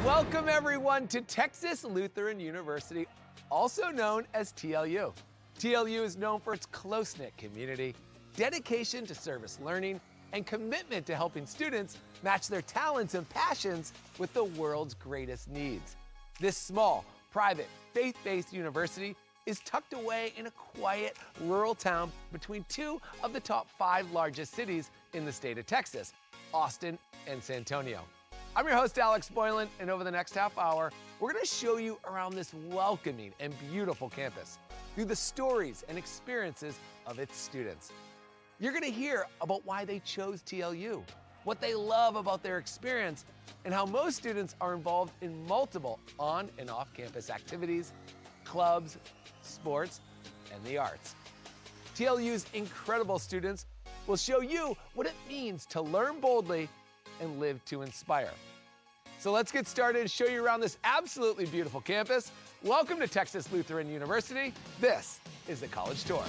Welcome everyone to Texas Lutheran University, also known as TLU. TLU is known for its close-knit community, dedication to service learning, and commitment to helping students match their talents and passions with the world's greatest needs. This small, private, faith-based university is tucked away in a quiet, rural town between two of the top 5 largest cities in the state of Texas, Austin and San Antonio. I'm your host, Alex Boylan, and over the next half hour, we're going to show you around this welcoming and beautiful campus through the stories and experiences of its students. You're going to hear about why they chose TLU, what they love about their experience, and how most students are involved in multiple on and off-campus activities, clubs, sports, and the arts. TLU's incredible students will show you what it means to learn boldly and live to inspire. So let's get started and show you around this absolutely beautiful campus. Welcome to Texas Lutheran University. This is the College Tour.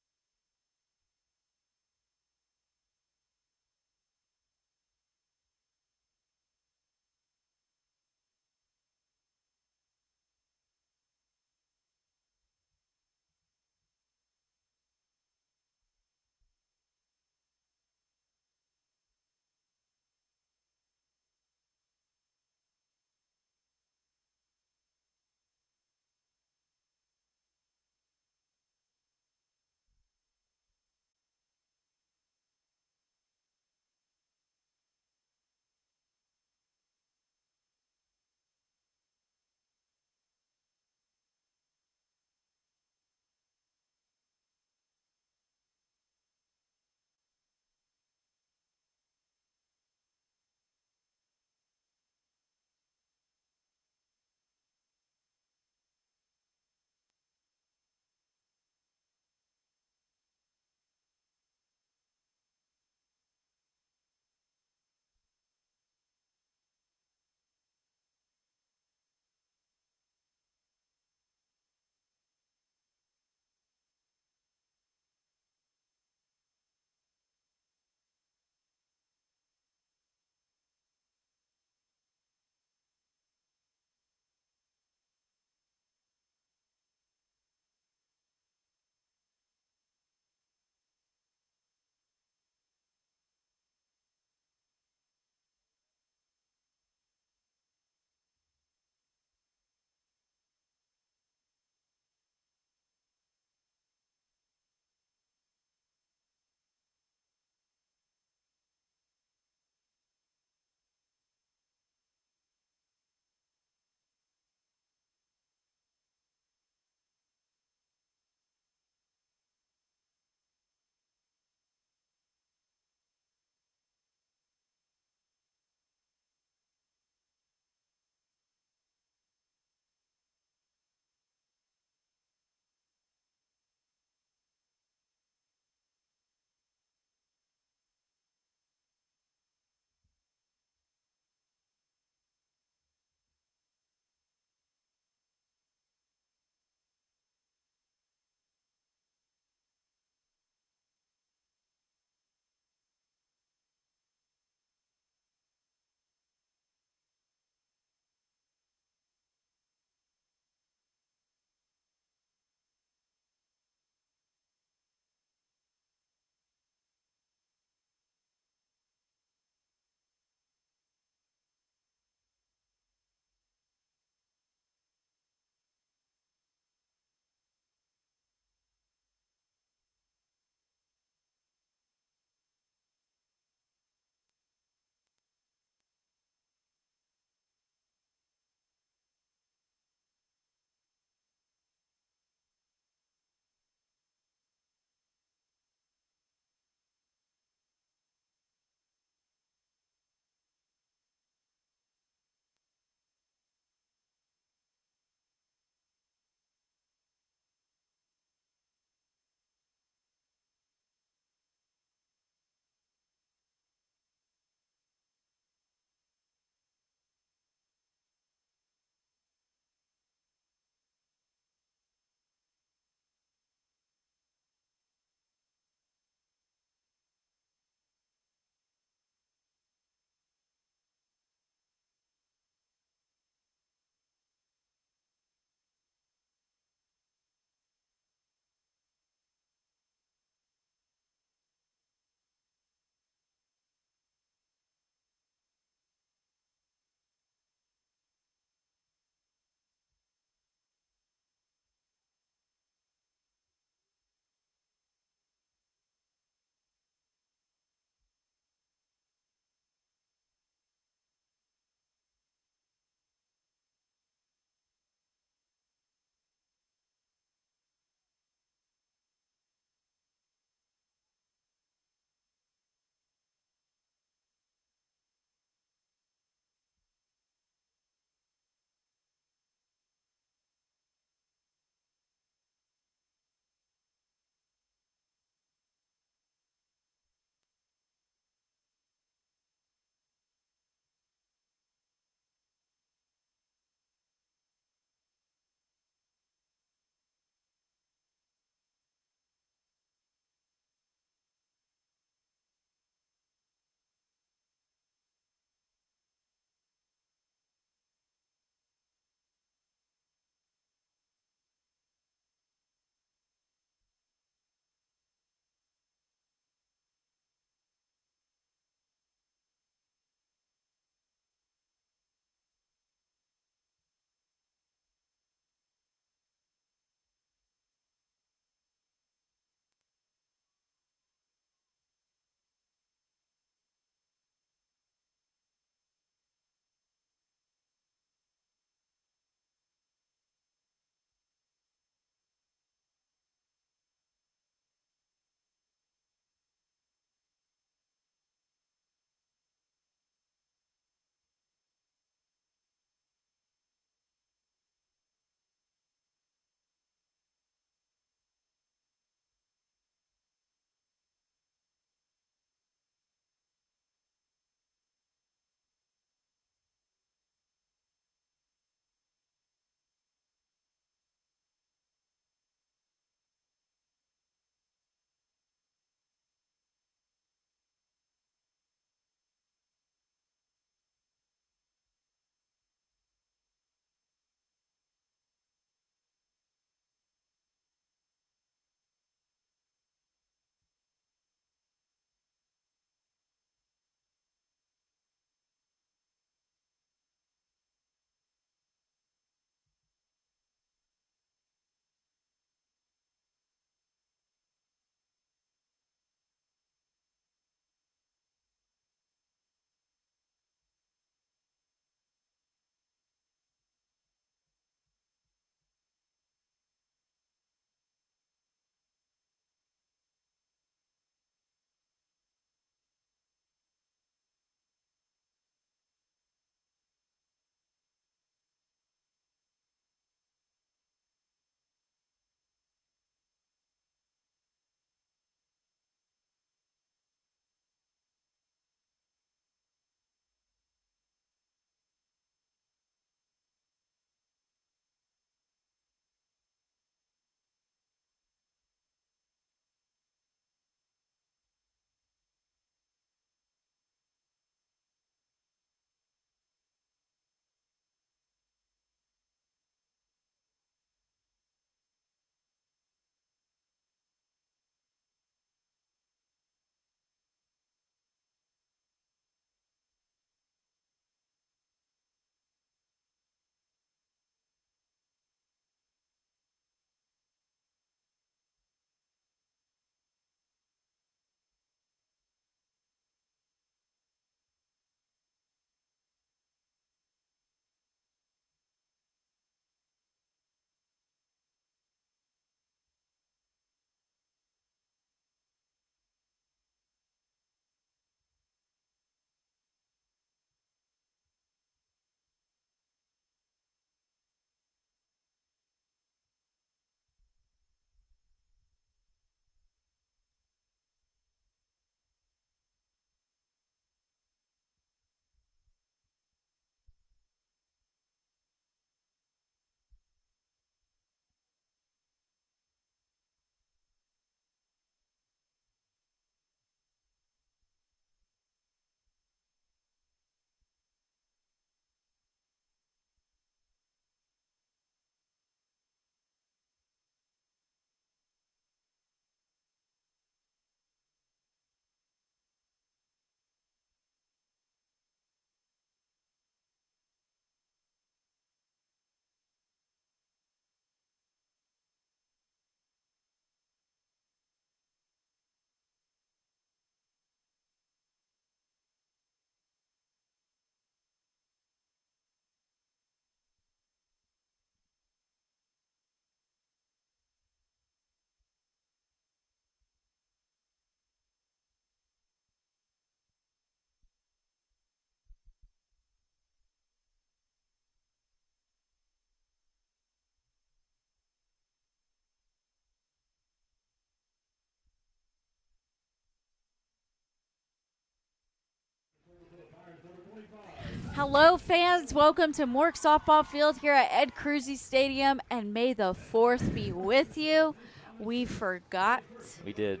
Hello, fans. Welcome to Mork Softball Field here at Ed Cruzy Stadium, and may the 4th be with you. We forgot. We did.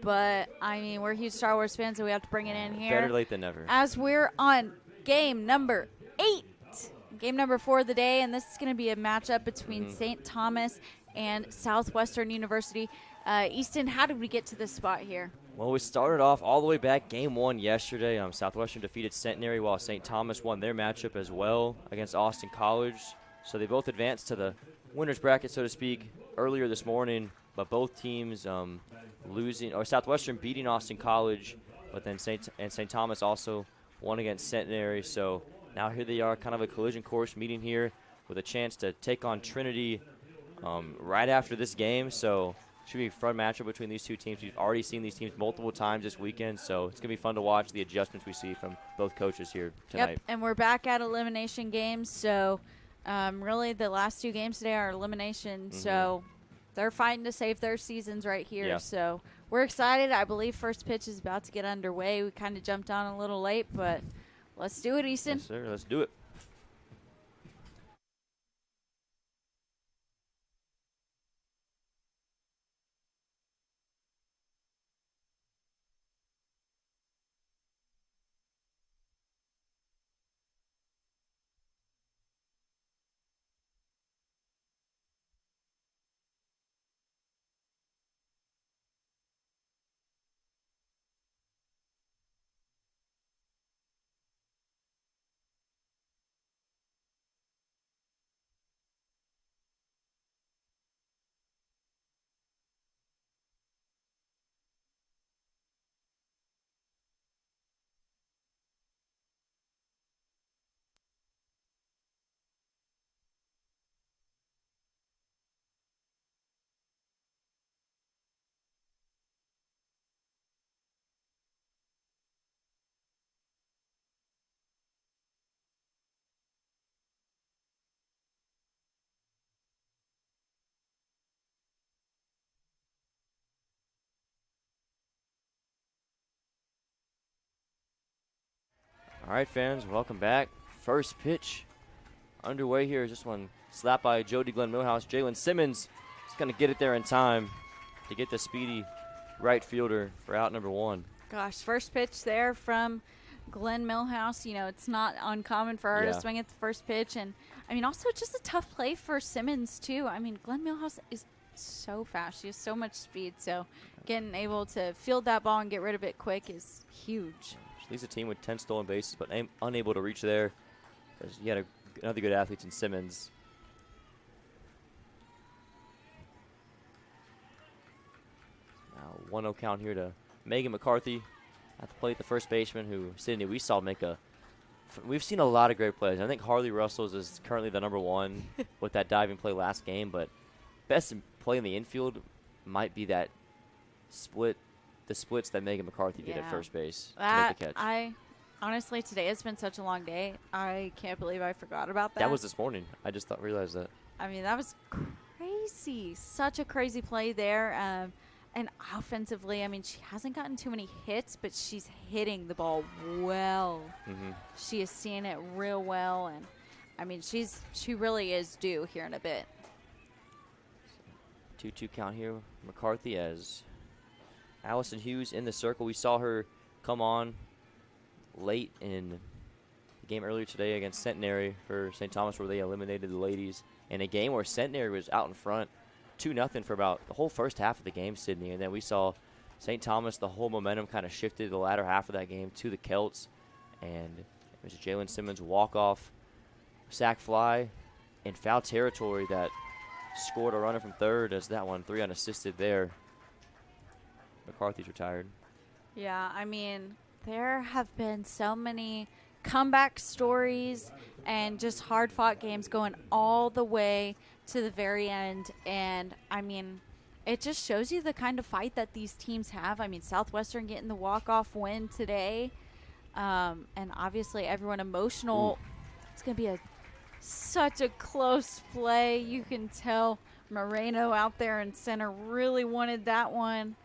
But, I mean, we're huge Star Wars fans, so we have to bring it in here. Better late than never. As we're on game number 8, game number 4 of the day, and this is going to be a matchup between St. Thomas and Southwestern University. Easton, how did we get to this spot here? Well, we started off all the way back game 1 yesterday. Southwestern defeated Centenary while St. Thomas won their matchup as well against Austin College. So they both advanced to the winner's bracket, so to speak, earlier this morning. But both teams losing, or Southwestern beating Austin College, but then St. Thomas also won against Centenary. So now here they are, kind of a collision course meeting here with a chance to take on Trinity right after this game. So should be a fun matchup between these two teams. We've already seen these teams multiple times this weekend, so it's going to be fun to watch the adjustments we see from both coaches here tonight. Yep, and we're back at elimination games, so really the last 2 games today are elimination, so they're fighting to save their seasons right here. Yeah. So we're excited. I believe first pitch is about to get underway. We kind of jumped on a little late, but let's do it, Easton. Yes, sir. Let's do it. All right, fans, welcome back. First pitch underway here. Just one slap by Jody Glenn Millhouse. Jalen Simmons is going to get it there in time to get the speedy right fielder for out number 1. Gosh, first pitch there from Glenn Millhouse. You know, it's not uncommon for her to swing at the first pitch. And, I mean, also just a tough play for Simmons, too. I mean, Glenn Millhouse is so fast. She has so much speed. So getting able to field that ball and get rid of it quick is huge. She leads a team with 10 stolen bases, but unable to reach there because you had another good athlete in Simmons. Now 1-0 count here to Megan McCarthy at the plate, the first baseman who, Sydney, we saw make a – we've seen a lot of great plays. I think Harley Russell's is currently the number 1 with that diving play last game, but best play in the infield might be that split – the splits that Megan McCarthy did at first base to make the catch. Honestly, today has been such a long day. I can't believe I forgot about that. That was this morning. I just realized that. I mean, that was crazy. Such a crazy play there. And offensively, I mean, she hasn't gotten too many hits, but she's hitting the ball well. She is seeing it real well. And, I mean, she really is due here in a bit. 2-2 count here. McCarthy as Allison Hughes in the circle. We saw her come on late in the game earlier today against Centenary for St. Thomas, where they eliminated the ladies in a game where Centenary was out in front 2-0 for about the whole first half of the game, Sydney. And then we saw St. Thomas, the whole momentum kind of shifted the latter half of that game to the Celts. And it was a Jalen Simmons walk-off sac fly in foul territory that scored a runner from third as that one 3 unassisted there. McCarthy's retired. Yeah, I mean, there have been so many comeback stories and just hard-fought games going all the way to the very end. And, I mean, it just shows you the kind of fight that these teams have. I mean, Southwestern getting the walk-off win today. And, obviously, everyone emotional. It's going to be such a close play. You can tell Moreno out there in center really wanted that one.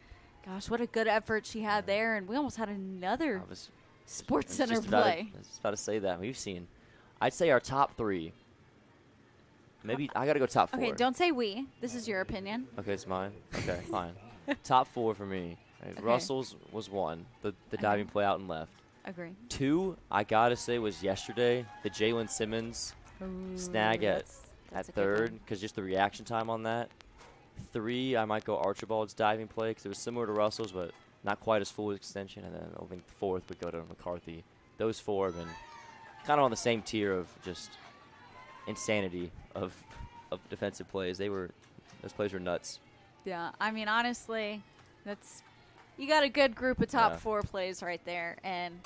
Gosh, what a good effort she had there, and we almost had another Sports Center I was play. just about to say that. We've seen, I'd say our top 3. Maybe I got to go top 4. Okay, don't say we. This is your opinion. Okay, it's mine. Okay, fine. Top 4 for me. Right, Okay. Russell's was 1, the diving play out and left. Agree. 2, I got to say, was yesterday, the Jalen Simmons snag at that's a good third, one. because just the reaction time on that. 3, I might go Archibald's diving play, because it was similar to Russell's, but not quite as full extension. And then I think 4th would go to McCarthy. Those 4 have been kind of on the same tier of just insanity of defensive plays. Those plays were nuts. Yeah, I mean, honestly, you got a good group of top Yeah. 4 plays right there, and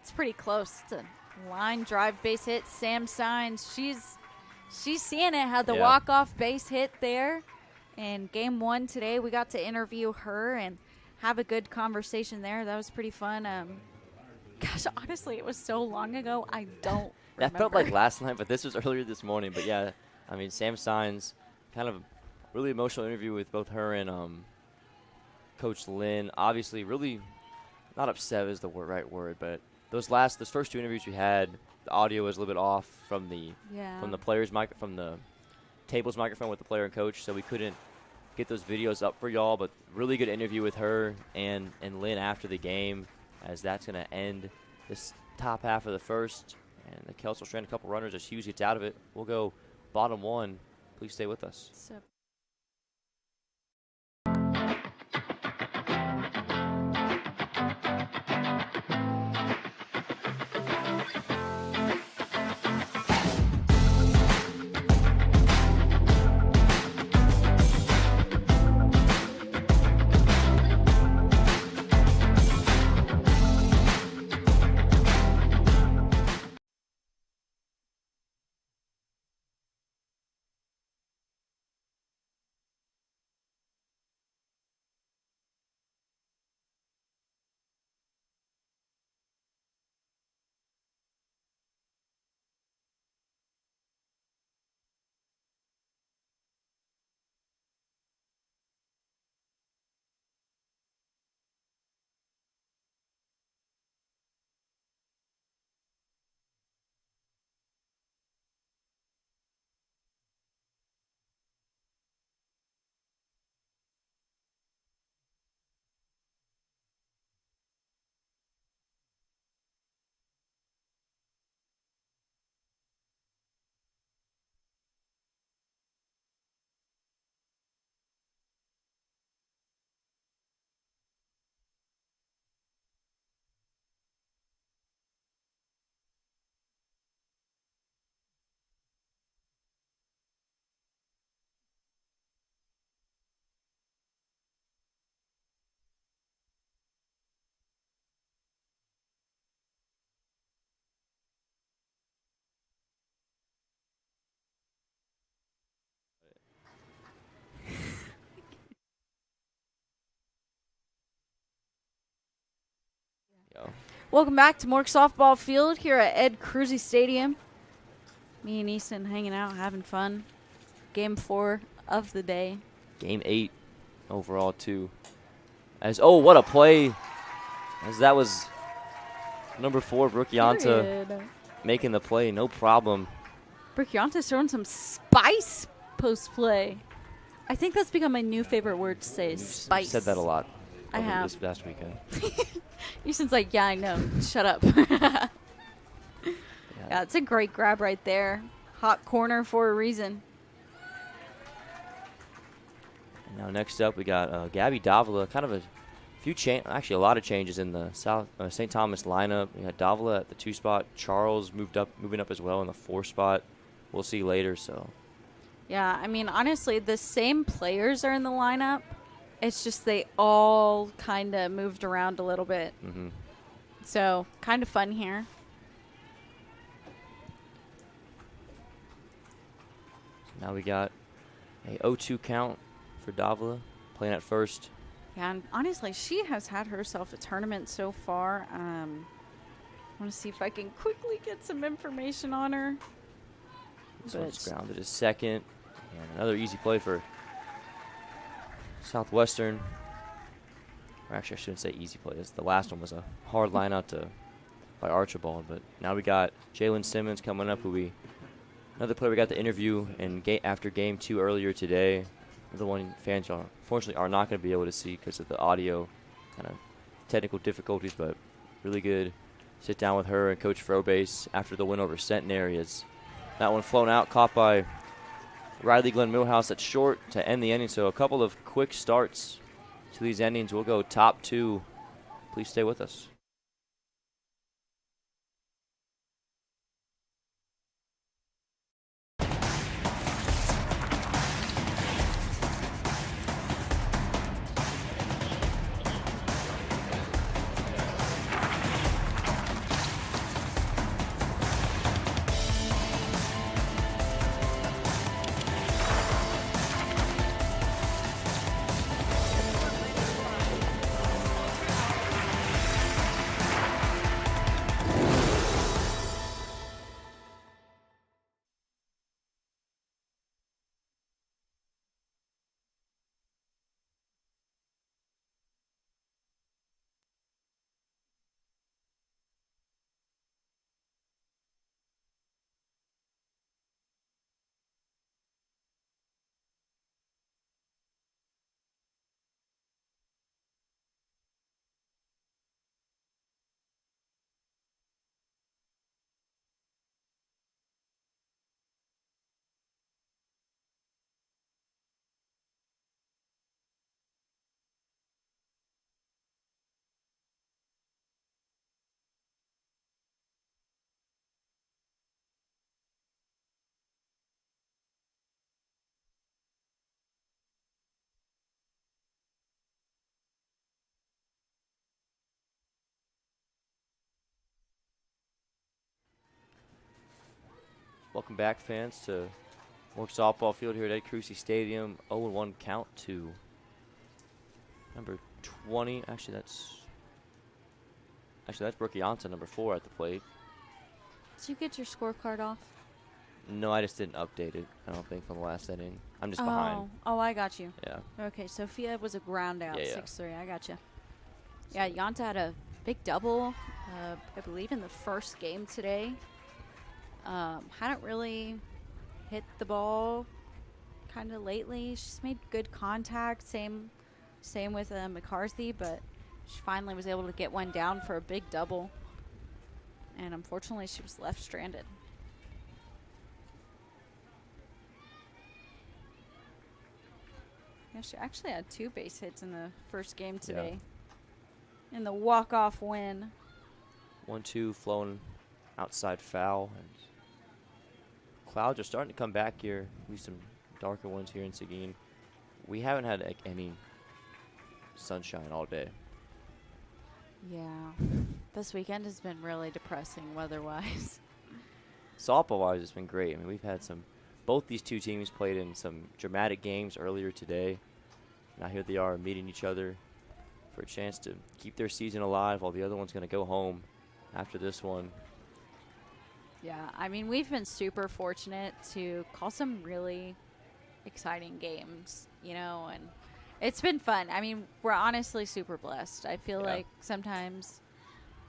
it's pretty close. It's a line drive base hit. Sam Signs, she's seeing it. Had the Yeah. walk-off base hit there. In game 1 today, we got to interview her and have a good conversation there. That was pretty fun. Gosh, honestly, it was so long ago, I don't That remember. felt like last night, but this was earlier this morning. But yeah, I mean, Sam Signs, kind of a really emotional interview with both her and Coach Lynn. Obviously, really not upset is the right word, but those first 2 interviews we had, the audio was a little bit off from the players' from the table's microphone with the player and coach, so we couldn't get those videos up for y'all. But really good interview with her and Lynn after the game, as that's going to end this top half of the first. And the Kels will strand a couple runners as Hughes gets out of it. We'll go bottom 1. Please stay with us. So Yo. welcome back to Mork Softball Field here at Ed Cruzy Stadium. Me and Easton hanging out, having fun. Game 4 of the day. Game 8 overall, too. What a play. As that was number 4, Brooke Yanta, Period. making the play. No problem. Brickyonta's throwing some spice post play. I think that's become my new favorite word to say is You've spice. said that a lot. I over have. This past weekend. Easton's like, yeah, I know. Shut up. Yeah, it's a great grab right there. Hot corner for a reason. And now next up, we got Gabby Davila. Kind of a a lot of changes in the St. Thomas lineup. We had Davila at the 2 spot. Charles moving up as well in the 4 spot. We'll see later. So Yeah, I mean, honestly, the same players are in the lineup. It's just they all kind of moved around a little bit. mhm. So, kind of fun here. Now we got a 0-2 count for Davila playing at first. Yeah, and honestly, she has had herself a tournament so far. I want to see if I can quickly get some information on her. This But- one's grounded as second. And another easy play for Southwestern. Or actually, I shouldn't say easy play. The last one was a hard line out to by Archibald. But now we got Jalen Simmons coming up, another player we got to interview after game 2 earlier today. The one fans unfortunately are not going to be able to see because of the audio kind of technical difficulties, but really good sit down with her and Coach Frobase after the win over Centenary. As that one flown out, caught by Riley Glenn Millhouse at short to end the inning. So a couple of quick starts to these innings. We'll go top 2. Please stay with us. Welcome back, fans, to Work Softball Field here at Ed Crucy Stadium. 0-1 count to number 20. Actually, that's Brooke Janssen, number 4 at the plate. Did you get your scorecard off? No, I just didn't update it, I don't think, from the last inning. I'm just behind. Oh, I got you. Yeah. Okay, Sophia was a ground out, Yeah, yeah. 6-3. I got you. Yeah, Yanta had a big double, I believe, in the first game today. Hadn't really hit the ball kind of lately. She's made good contact. Same with McCarthy, but she finally was able to get one down for a big double. And unfortunately, she was left stranded. Yeah, she actually had 2 base hits in the first game today. In the walk-off win. 1-2 flowing outside foul. And clouds are starting to come back here. At least some darker ones here in Seguin. We haven't had any sunshine all day. Yeah. This weekend has been really depressing weather-wise. Softball-wise, it's been great. I mean, we've had both these two teams played in some dramatic games earlier today. Now here they are meeting each other for a chance to keep their season alive while the other one's going to go home after this one. Yeah, I mean, we've been super fortunate to call some really exciting games, and it's been fun. I mean, we're honestly super blessed. I feel like sometimes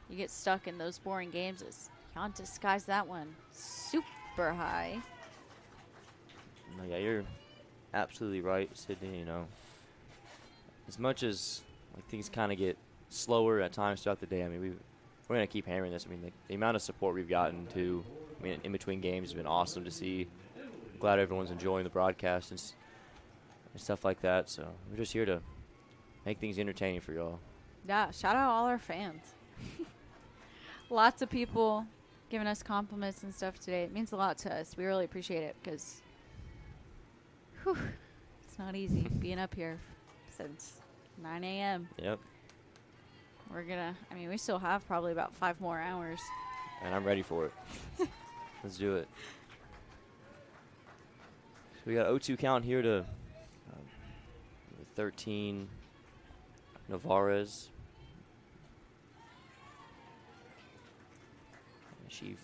you get stuck in those boring games. As Yanta skies that one super high. No, yeah, you're absolutely right, Sydney. As much as things kind of get slower at times throughout the day, I mean, we're going to keep hammering this. I mean, the amount of support we've gotten in between games has been awesome to see. I'm glad everyone's enjoying the broadcast and stuff like that. So we're just here to make things entertaining for y'all. Yeah, shout out all our fans. Lots of people giving us compliments and stuff today. It means a lot to us. We really appreciate it because it's not easy being up here since 9 a.m. Yep. We still have probably about 5 more hours. And I'm ready for it. Let's do it. So we got 0-2 count here to 13 Navarez. She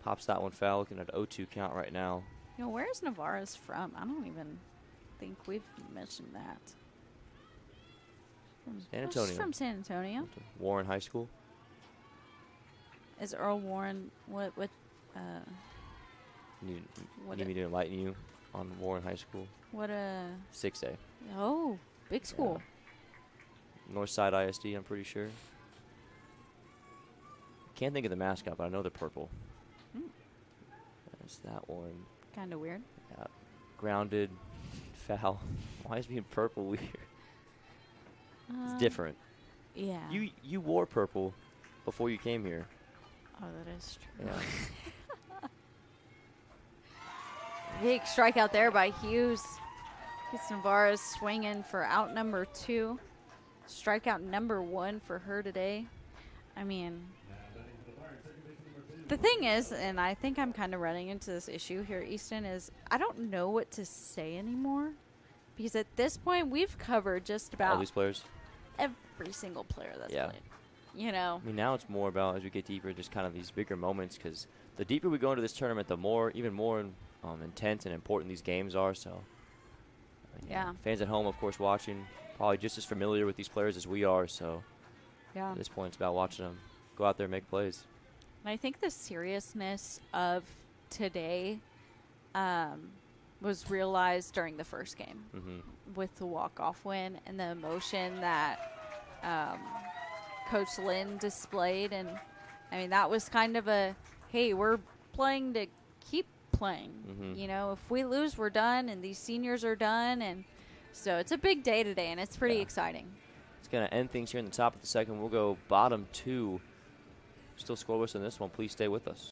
pops that one foul, looking at 0-2 count right now. Where's Navarez from? I don't even think we've mentioned that. San Antonio. She's from San Antonio. Warren High School. Is Earl Warren what Need, What need a- me to enlighten you on Warren High School? what a 6A. oh, big school. Northside ISD, I'm pretty sure. Can't think of the mascot, but I know they're purple. That's that one. Kind of weird. Yeah. Grounded, foul. Why is being purple weird? It's different. Yeah. You wore purple before you came here. Oh, that is true. Yeah. Big strikeout there by Hughes. Gets Navarro swinging for out number 2. Strikeout number 1 for her today. I mean, the thing is, and I think I'm kind of running into this issue here, Easton, is I don't know what to say anymore. Because at this point, we've covered just All about these players. every single player that's Yeah. played. You know? I mean, now it's more about, as we get deeper, just kind of these bigger moments, because the deeper we go into this tournament, the more, even more intense and important these games are. So, I mean, Yeah. fans at home, of course, watching, probably just as familiar with these players as we are. So, Yeah. at this point, it's about watching them go out there and make plays. And I think the seriousness of today was realized during the first game with the walk-off win and the emotion that Coach Lynn displayed. And, I mean, that was kind of a, hey, we're playing to keep playing. You know, if we lose, we're done, and these seniors are done. And so it's a big day today, and it's pretty exciting. It's going to end things here in the top of the second. We'll go bottom 2. Still scoreless in this one. Please stay with us.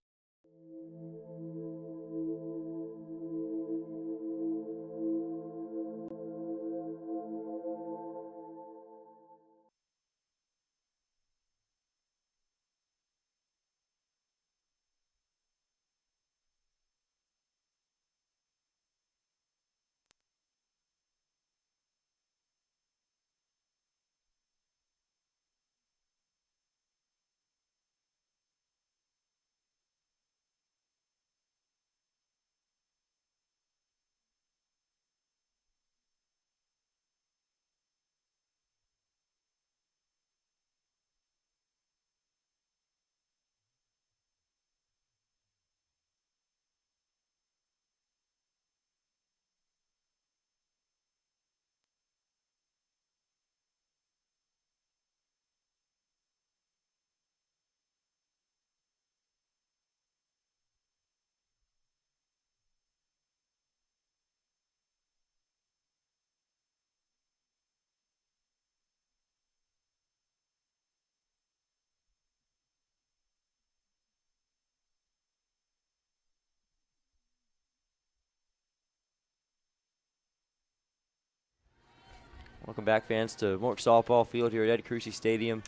Welcome back, fans, to Mork Softball Field here at Ed Crucy Stadium.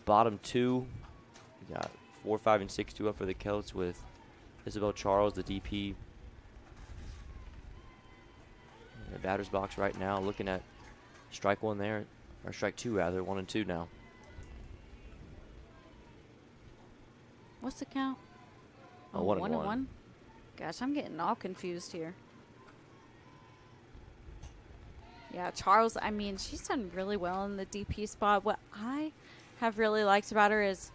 Bottom 2. We got 4, 5, and 6 2 up for the Celts with Isabel Charles, the DP. In the batter's box right now, looking at strike 1 there, or strike 2 rather, 1 and 2 now. What's the count? Oh, 1 and 1. Gosh, I'm getting all confused here. Yeah, Charles, I mean, she's done really well in the DP spot. What I have really liked about her is,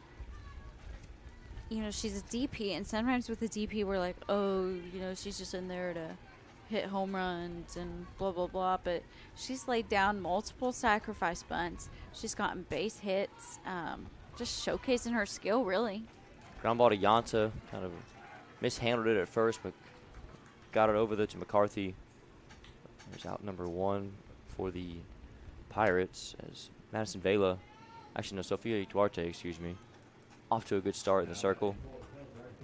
you know, she's a DP, and sometimes with the DP we're like, oh, you know, she's just in there to hit home runs and blah, blah, blah. But she's laid down multiple sacrifice bunts. She's gotten base hits, just showcasing her skill, really. Ground ball to Yanta, kind of mishandled it at first, but got it over to McCarthy. There's out number 1 for the Pirates as Madison Vela, actually no, Sofia Duarte, excuse me, off to a good start in the circle.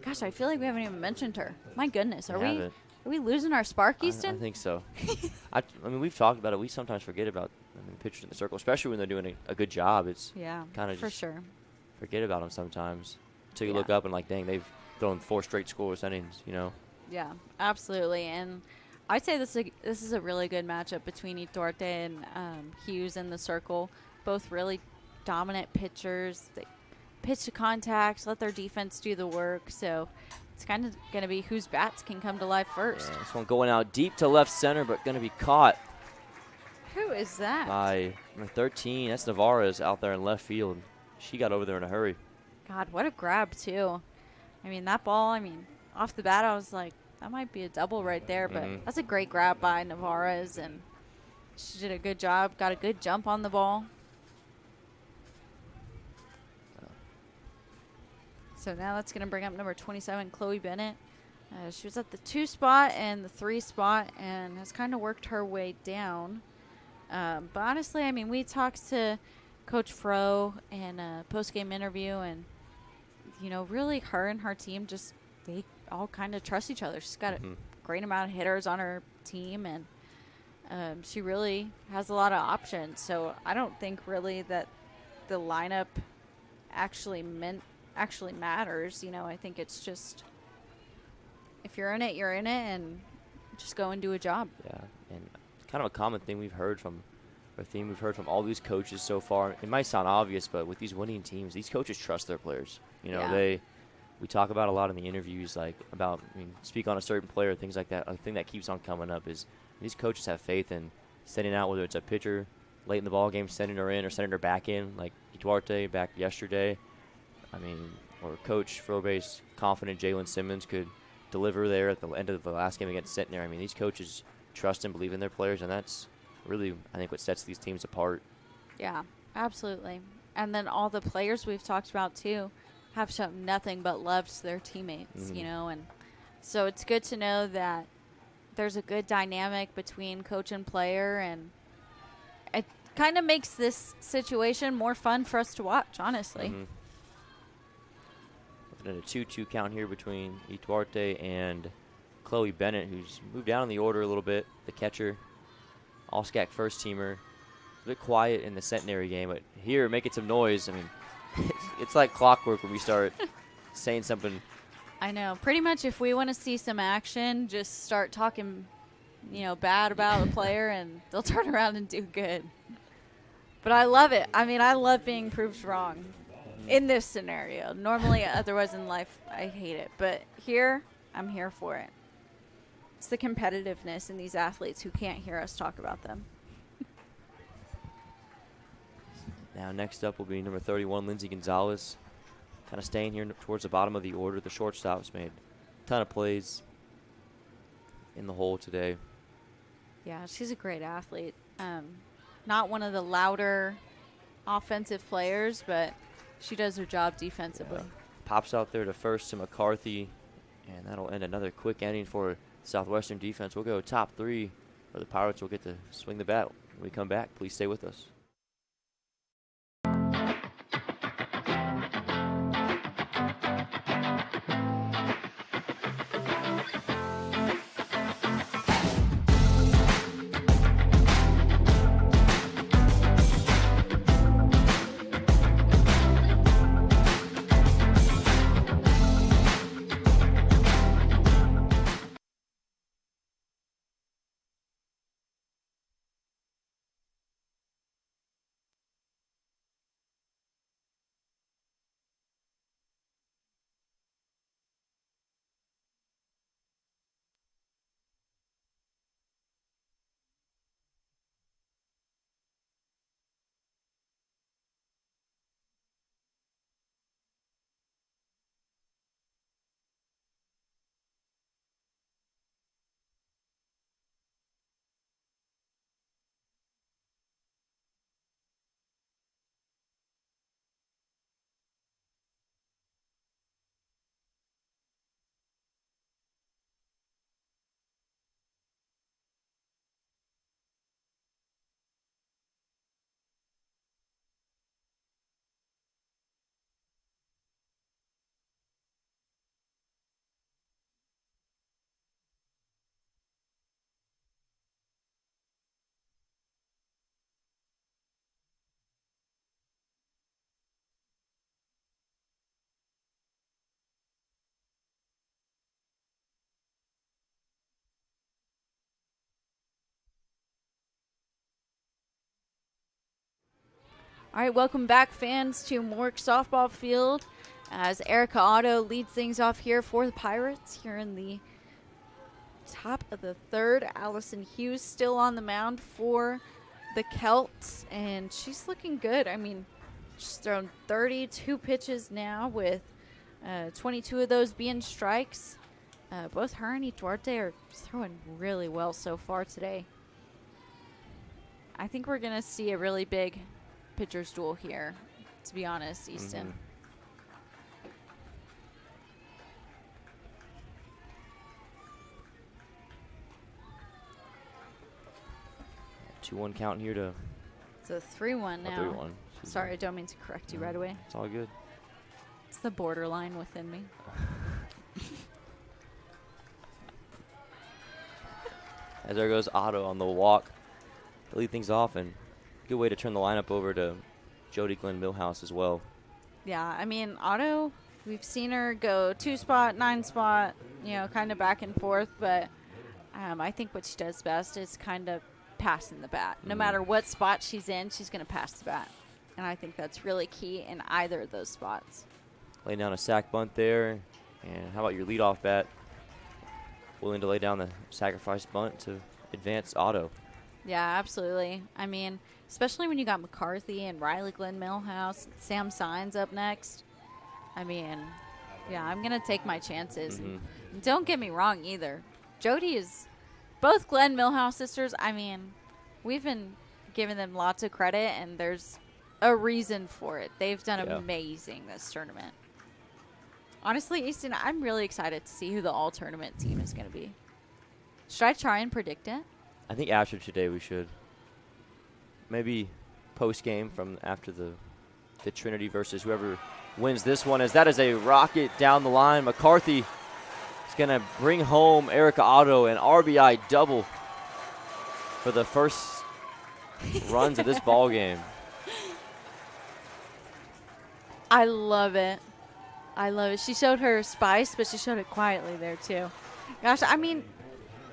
Gosh, I feel like we haven't even mentioned her. My goodness, are Haven't. we losing our spark, Easton? I think so. I mean, we've talked about it. We sometimes forget about pitchers in the circle, especially when they're doing a good job. It's kind of for just sure. forget about them sometimes until you Yeah. look up and like, dang, they've thrown 4 straight scoreless innings, you know. Yeah, absolutely. And I'd say this is a really good matchup between Duarte and Hughes in the circle. Both really dominant pitchers. They pitch to contact, let their defense do the work. So it's kind of going to be whose bats can come to life first. Yeah, this one going out deep to left center, but going to be caught Who is that? by number 13. That's Navarez out there in left field. She got over there in a hurry. God, what a grab, too. I mean, that ball, off the bat, I was like, that might be a double right there, but that's a great grab by Navarez, and she did a good job, got a good jump on the ball. So now that's going to bring up number 27, Chloe Bennett. She was at the 2 spot and the 3 spot and has kind of worked her way down. But honestly, I mean, we talked to Coach Fro in a post-game interview, and, you know, really her and her team just, they all kind of trust each other. She's got a great amount of hitters on her team, and she really has a lot of options. So I don't think really that the lineup actually matters. You know, I think it's just, if you're in it, you're in it, and just go and do a job. Yeah, and kind of a common thing we've heard from all these coaches so far. It might sound obvious, but with these winning teams, these coaches trust their players. You know, we talk about a lot in the interviews, like about, speak on a certain player, things like that. A thing that keeps on coming up is these coaches have faith in sending out, whether it's a pitcher late in the ball game, sending her in or sending her back in, like Duarte back yesterday. Or Coach Frobe's confident Jalen Simmons could deliver there at the end of the last game against Centenary. These coaches trust and believe in their players, and that's really, I think, what sets these teams apart. Yeah, absolutely. And then all the players we've talked about, too, have shown nothing but love to their teammates, you know. And so it's good to know that there's a good dynamic between coach and player, and it kind of makes this situation more fun for us to watch, honestly. Looking at a 2-2 count here between Duarte and Chloe Bennett, who's moved down in the order a little bit, the catcher. All SCAC first-teamer. It's a bit quiet in the Centenary game, but here, making some noise. It's like clockwork when we start saying something. I know. Pretty much if we want to see some action, just start talking, bad about the player, and they'll turn around and do good. But I love it. I love being proved wrong in this scenario. Normally, otherwise in life, I hate it. But here, I'm here for it. It's the competitiveness in these athletes who can't hear us talk about them. Now next up will be number 31, Lindsay Gonzalez. Kind of staying here towards the bottom of the order. The shortstop's made a ton of plays in the hole today. Yeah, she's a great athlete. Not one of the louder offensive players, but she does her job defensively. Yeah. Pops out there to first to McCarthy, and that'll end another quick inning for Southwestern defense. We'll go top 3, or the Pirates will get to swing the bat when we come back. Please stay with us. All right, welcome back, fans, to Mork Softball Field as Erica Otto leads things off here for the Pirates here in the top of the 3rd. Allison Hughes still on the mound for the Celts, and she's looking good. She's thrown 32 pitches now, with 22 of those being strikes. Both her and Duarte are throwing really well so far today. I think we're going to see a really big pitcher's duel here, to be honest, Easton. 2-1 count here to. It's a 3-1 now. 3-1. Sorry, I don't mean to correct you right away. It's all good. It's the borderline within me. As there goes Otto on the walk to lead things off, and good way to turn the lineup over to Jody Glenn Millhouse as well. Yeah, I mean, Otto, we've seen her go 2-spot, 9-spot, kind of back and forth, but I think what she does best is kind of passing the bat. No matter what spot she's in, she's going to pass the bat. And I think that's really key in either of those spots. Laying down a sac bunt there. And how about your leadoff bat? Willing to lay down the sacrifice bunt to advance Otto. Yeah, absolutely. I mean, especially when you got McCarthy and Riley Glenn Millhouse, Sam Saenz up next. I mean, yeah, I'm going to take my chances. And don't get me wrong either. Jody is both Glenn Millhouse sisters. I mean, we've been giving them lots of credit, and there's a reason for it. They've done amazing this tournament. Honestly, Easton, I'm really excited to see who the all-tournament team is going to be. Should I try and predict it? I think after today we should. Maybe post-game from after the Trinity versus whoever wins this one, as that is a rocket down the line. McCarthy is going to bring home Erica Otto, an RBI double for the first runs of this ball game. I love it. I love it. She showed her spice, but she showed it quietly there, too. Gosh, I mean,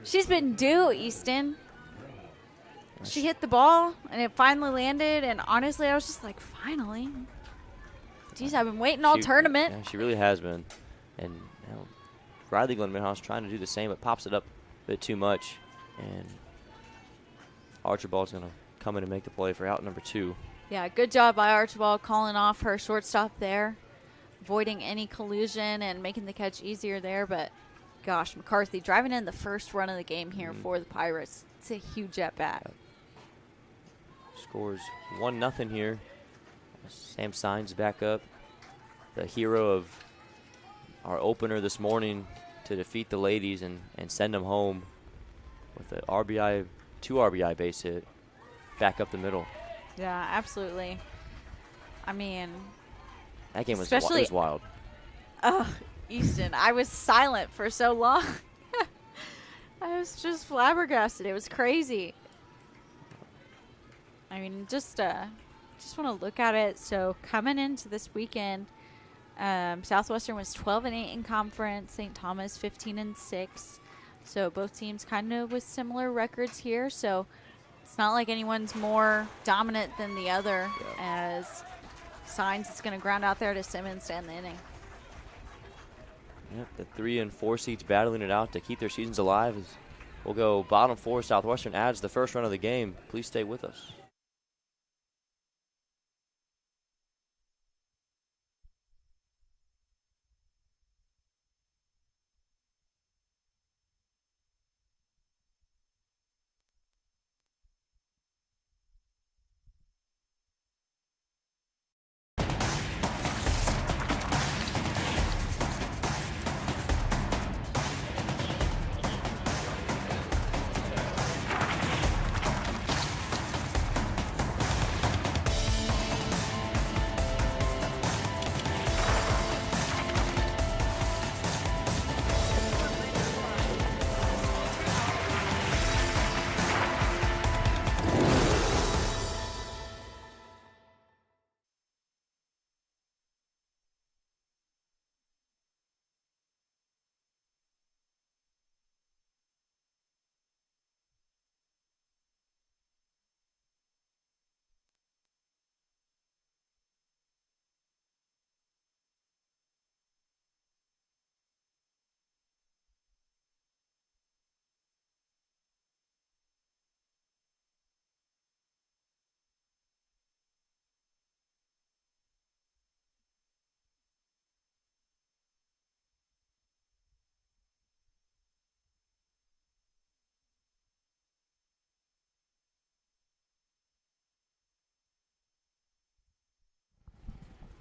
she's been due, Easton. She hit the ball, and it finally landed, and honestly, I was just like, finally. Geez, I've been waiting all tournament. Yeah, she really has been. And Riley Glenn Millhouse trying to do the same, but pops it up a bit too much. And Archibald's going to come in and make the play for out number 2. Yeah, good job by Archibald calling off her shortstop there, avoiding any collusion and making the catch easier there. But, gosh, McCarthy driving in the first run of the game here for the Pirates. It's a huge at-bat. Scores 1-0 here. Sam Saenz back up, the hero of our opener this morning, to defeat the ladies and send them home with a 2 RBI base hit back up the middle. Yeah, absolutely. I mean, that game was wild. Oh, Easton, I was silent for so long. I was just flabbergasted. It was crazy. I mean, just want to look at it. So coming into this weekend, Southwestern was 12-8 in conference. St. Thomas 15-6. So both teams kind of with similar records here. So it's not like anyone's more dominant than the other, as Saenz is going to ground out there to Simmons to end the inning. Yep, the 3 and 4 seeds battling it out to keep their seasons alive. As we'll go bottom 4. Southwestern adds the first run of the game. Please stay with us.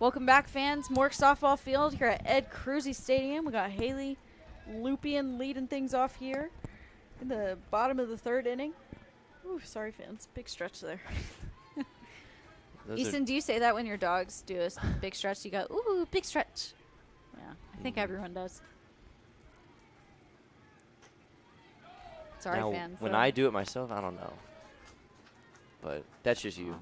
Welcome back, fans. Mork Softball Field here at Ed Cruzy Stadium. We got Haley Lupian leading things off here in the bottom of the 3rd inning. Ooh, sorry, fans. Big stretch there. Easton, do you say that when your dogs do a big stretch? You go, ooh, big stretch. Yeah, I think everyone does. Sorry, now, fans. When I do it myself, I don't know. But that's just you.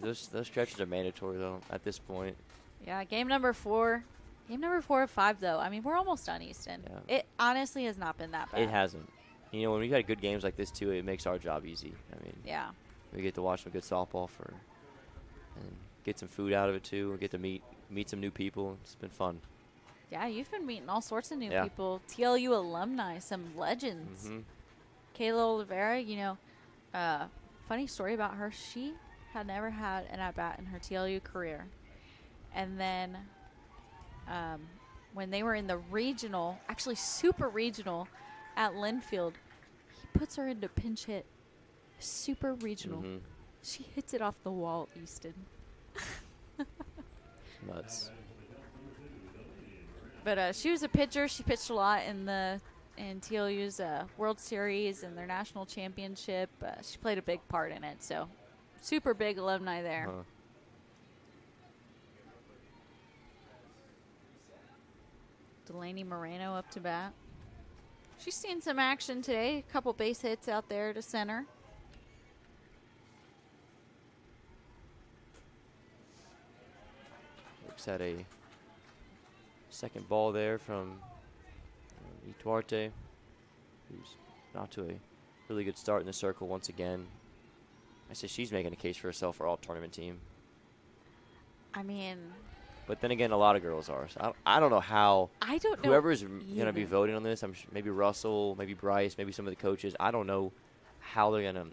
Those stretches are mandatory, though, at this point. Yeah, game number 4. Game number 4 of 5, though. I mean, we're almost done, Easton. Yeah. It honestly has not been that bad. It hasn't. You know, when we got good games like this, too, it makes our job easy. I mean, yeah. We get to watch some good softball and get some food out of it, too. We get to meet some new people. It's been fun. Yeah, you've been meeting all sorts of new people. TLU alumni, some legends. Kayla Oliveira, you know, funny story about her. She had never had an at-bat in her TLU career. And then when they were in the regional, actually super regional at Linfield, he puts her into pinch hit. Super regional. She hits it off the wall, Easton. Nuts. But she was a pitcher. She pitched a lot in TLU's World Series and their national championship. She played a big part in it, so super big alumni there. Delaney Moreno up to bat. She's seen some action today. A couple base hits out there to center. Looks at a second ball there from Duarte, who's not to a really good start in the circle once again. I say she's making a case for herself for all tournament team. I mean, but then again, a lot of girls are. So I don't know how. I don't know. Whoever's going to be voting on this, I'm sure maybe Russell, maybe Bryce, maybe some of the coaches. I don't know how they're going to.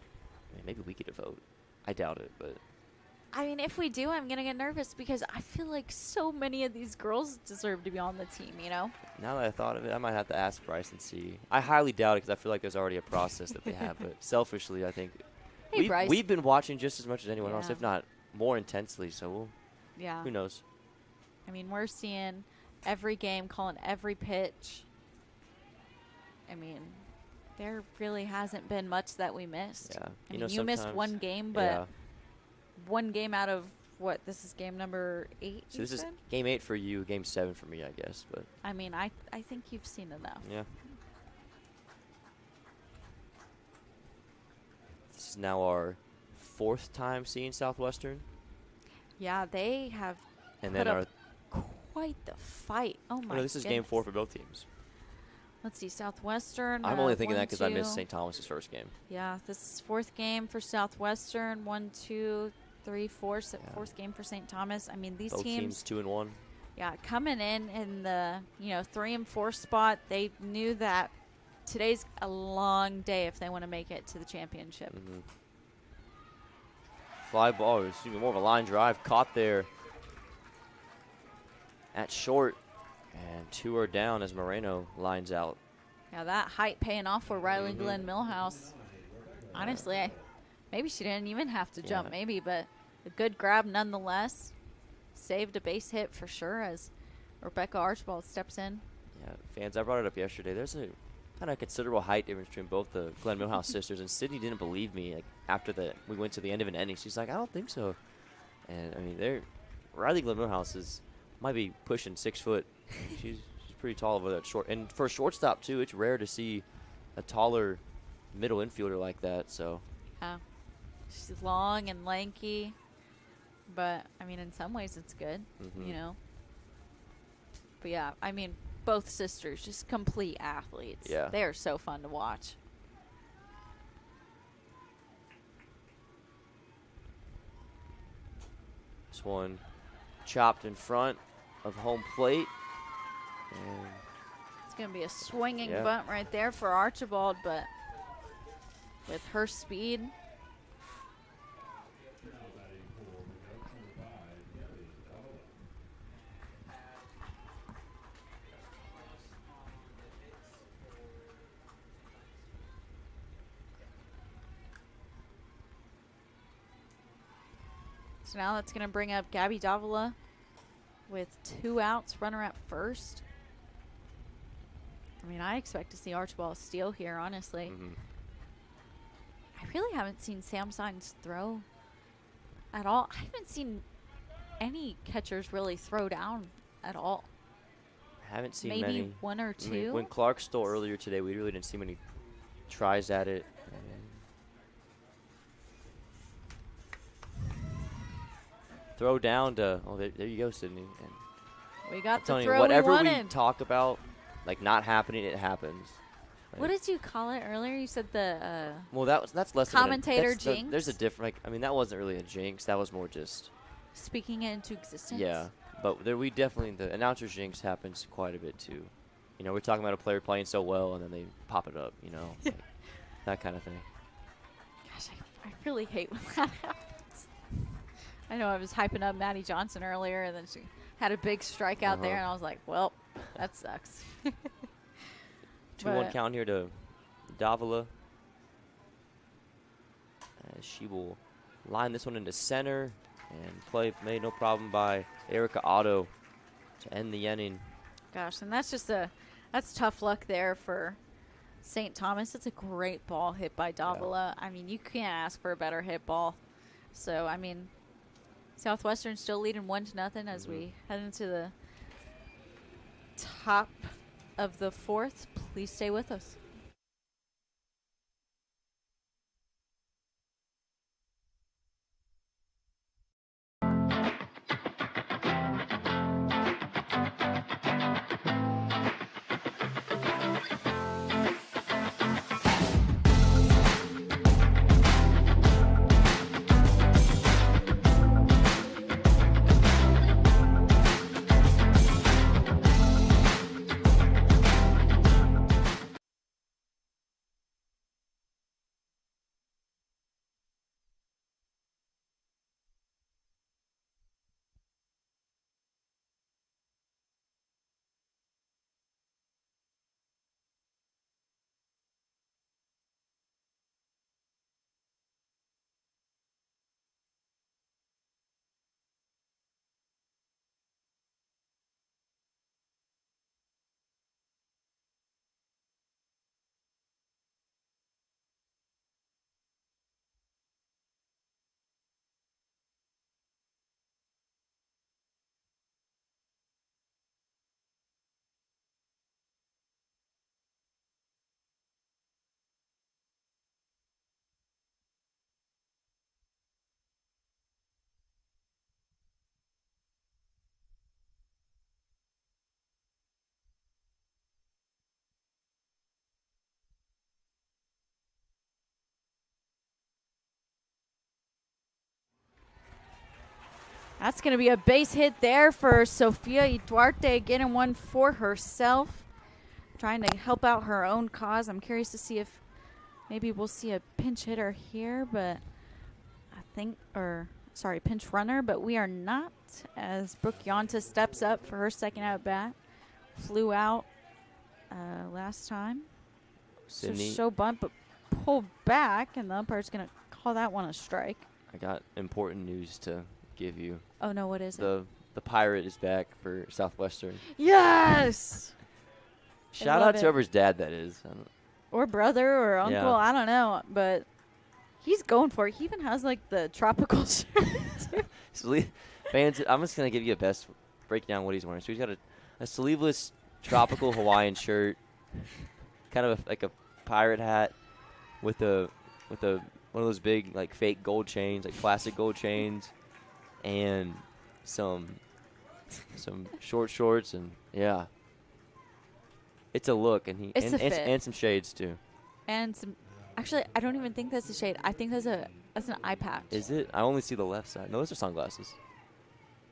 Maybe we get to vote. I doubt it, but. I mean, if we do, I'm going to get nervous because I feel like so many of these girls deserve to be on the team, you know? Now that I thought of it, I might have to ask Bryce and see. I highly doubt it because I feel like there's already a process that they have. But selfishly, I think we've been watching just as much as anyone else, if not more intensely. So who knows? I mean, we're seeing every game, calling every pitch. I mean, there really hasn't been much that we missed. Yeah. I mean, you missed one game, but one game out of what? This is game number 8. So this is game 8 for you, game 7 for me, I guess. But I mean, I think you've seen enough. Yeah. This is now our 4th time seeing Southwestern. Yeah, they have put up quite the fight. Oh my! No, this is game 4 for both teams. Let's see, Southwestern. I'm only thinking that because I missed St. Thomas's first game. Yeah, this is 4th game for Southwestern. 1, 2, 3, 4. Fourth game for St. Thomas. I mean, these both teams 2-1. Yeah, coming in the 3 and 4 spot, they knew that today's a long day if they want to make it to the championship. Fly ball, excuse me, more of a line drive, caught there at short, and 2 are down as Moreno lines out. Yeah, that height paying off for Riley Glenn Millhouse. Honestly, maybe she didn't even have to jump, but a good grab nonetheless. Saved a base hit for sure as Rebecca Archibald steps in. Yeah, fans, I brought it up yesterday. There's a kind of considerable height difference between both the Glenn Millhouse sisters, and Sydney didn't believe me. Like after we went to the end of an inning, she's like, I don't think so. And I mean, Riley Glenn Millhouse might be pushing 6 foot. She's pretty tall over that short. And for a shortstop too, it's rare to see a taller middle infielder like that. So yeah, she's long and lanky, but I mean, in some ways, it's good, you know. But yeah, I mean, both sisters just complete athletes. Yeah, they are so fun to watch. This one chopped in front of home plate. And it's going to be a swinging bunt right there for Archibald, but with her speed. So now that's going to bring up Gabby Davila with 2 outs, runner at first. I mean, I expect to see Archibald steal here, honestly. I really haven't seen Sam Signs throw at all. I haven't seen any catchers really throw down at all. Haven't seen Maybe many. 1 or 2. I mean, when Clark stole earlier today, we really didn't see many tries at it. Throw down to, oh, there you go, Sydney. And We got I'm the telling you, throw we whatever we wanted. talk about, like not happening, it happens. Like, What did you call it earlier? You said the well, that's less commentator of a, jinx? there's a different. Like, I mean, that wasn't really a jinx. That was more just. speaking it into existence. Yeah, but we definitely, the announcer's jinx happens quite a bit too. You know, we're talking about a player playing so well, and then they pop it up. You know, like, that kind of thing. Gosh, I really hate when that happens. I know I was hyping up Maddie Johnson earlier, and then she had a big strikeout there, and I was like, well, that sucks. 2-1 count here to Davila. As she will line this one into center, and play made no problem by Erica Otto to end the inning. Gosh, and that's just that's tough luck there for St. Thomas. It's a great ball hit by Davila. I mean, you can't ask for a better hit ball. So, I mean, Southwestern still leading 1-0 as we head into the top of the 4th. Please stay with us. That's going to be a base hit there for Sofia Duarte, getting one for herself, trying to help out her own cause. I'm curious to see if maybe we'll see a pinch hitter here, but pinch runner, but we are not, as Brooke Yonta steps up for her second at bat. Flew out last time. Sydney. So show bunt, but pull back, and the umpire's going to call that one a strike. I got important news to give you. Oh, no, what is it? The Pirate is back for Southwestern. Yes! Shout out to whoever's dad that is. Or brother or uncle, Yeah. I don't know, but he's going for it. He even has like the tropical shirt. Fans, I'm just gonna give you a best breakdown what he's wearing. So he's got a sleeveless tropical Hawaiian shirt, kind of like a pirate hat with one of those big like fake gold chains, like plastic gold chains, and some short shorts, and yeah. It's a look, and and some shades too. And some, actually, I don't even think that's a shade. I think that's an eye patch. Is it? I only see the left side. No, those are sunglasses.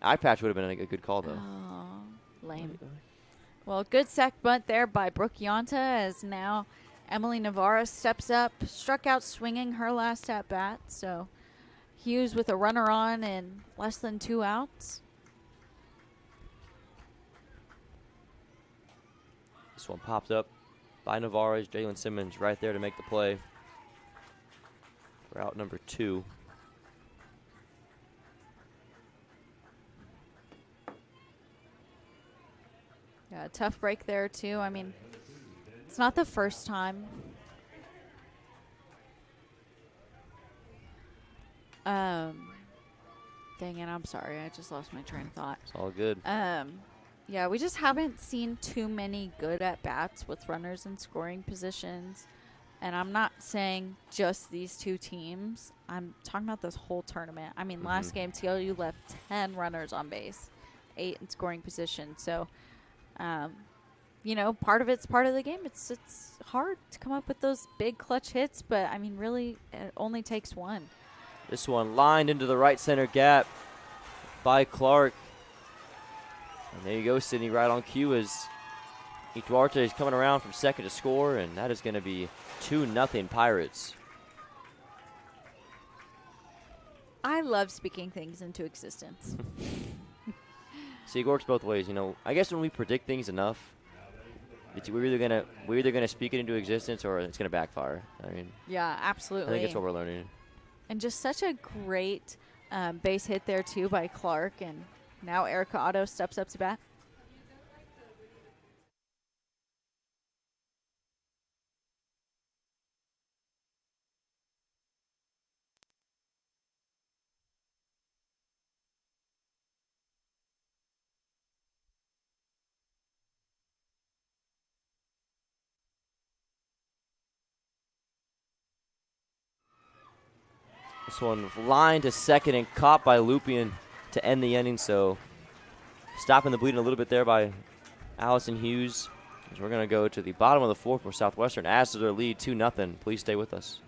Eye patch would have been a good call though. Oh, lame. Well, good sack bunt there by Brooke Yonta, as now Emily Navarro steps up, struck out swinging her last at bat. So Hughes with a runner on and less than 2 outs. This one popped up by Navarro's Jalen Simmons right there to make the play for out number 2. Yeah, tough break there, too. I mean, it's not the first time. Dang it, I'm sorry. I just lost my train of thought. It's all good. Yeah, we just haven't seen too many good at-bats with runners in scoring positions. And I'm not saying just these two teams. I'm talking about this whole tournament. I mean, last game, TLU left 10 runners on base, 8 in scoring position. So, you know, part of it's part of the game. It's hard to come up with those big clutch hits, but, I mean, really, it only takes one. This one lined into the right center gap by Clark. And there you go, Sydney, right on cue as Duarte is coming around from second to score, and that is going to be 2-0 Pirates. I love speaking things into existence. See, it works both ways. You know, I guess when we predict things enough, we're either gonna speak it into existence or it's gonna backfire. I mean, yeah, absolutely. I think that's what we're learning. And just such a great base hit there, too, by Clark. And now Erica Otto steps up to bat. This one lined to second and caught by Lupien to end the inning. So stopping the bleeding a little bit there by Allison Hughes. As we're going to go to the bottom of the fourth where Southwestern adds to their lead 2-0. Please stay with us.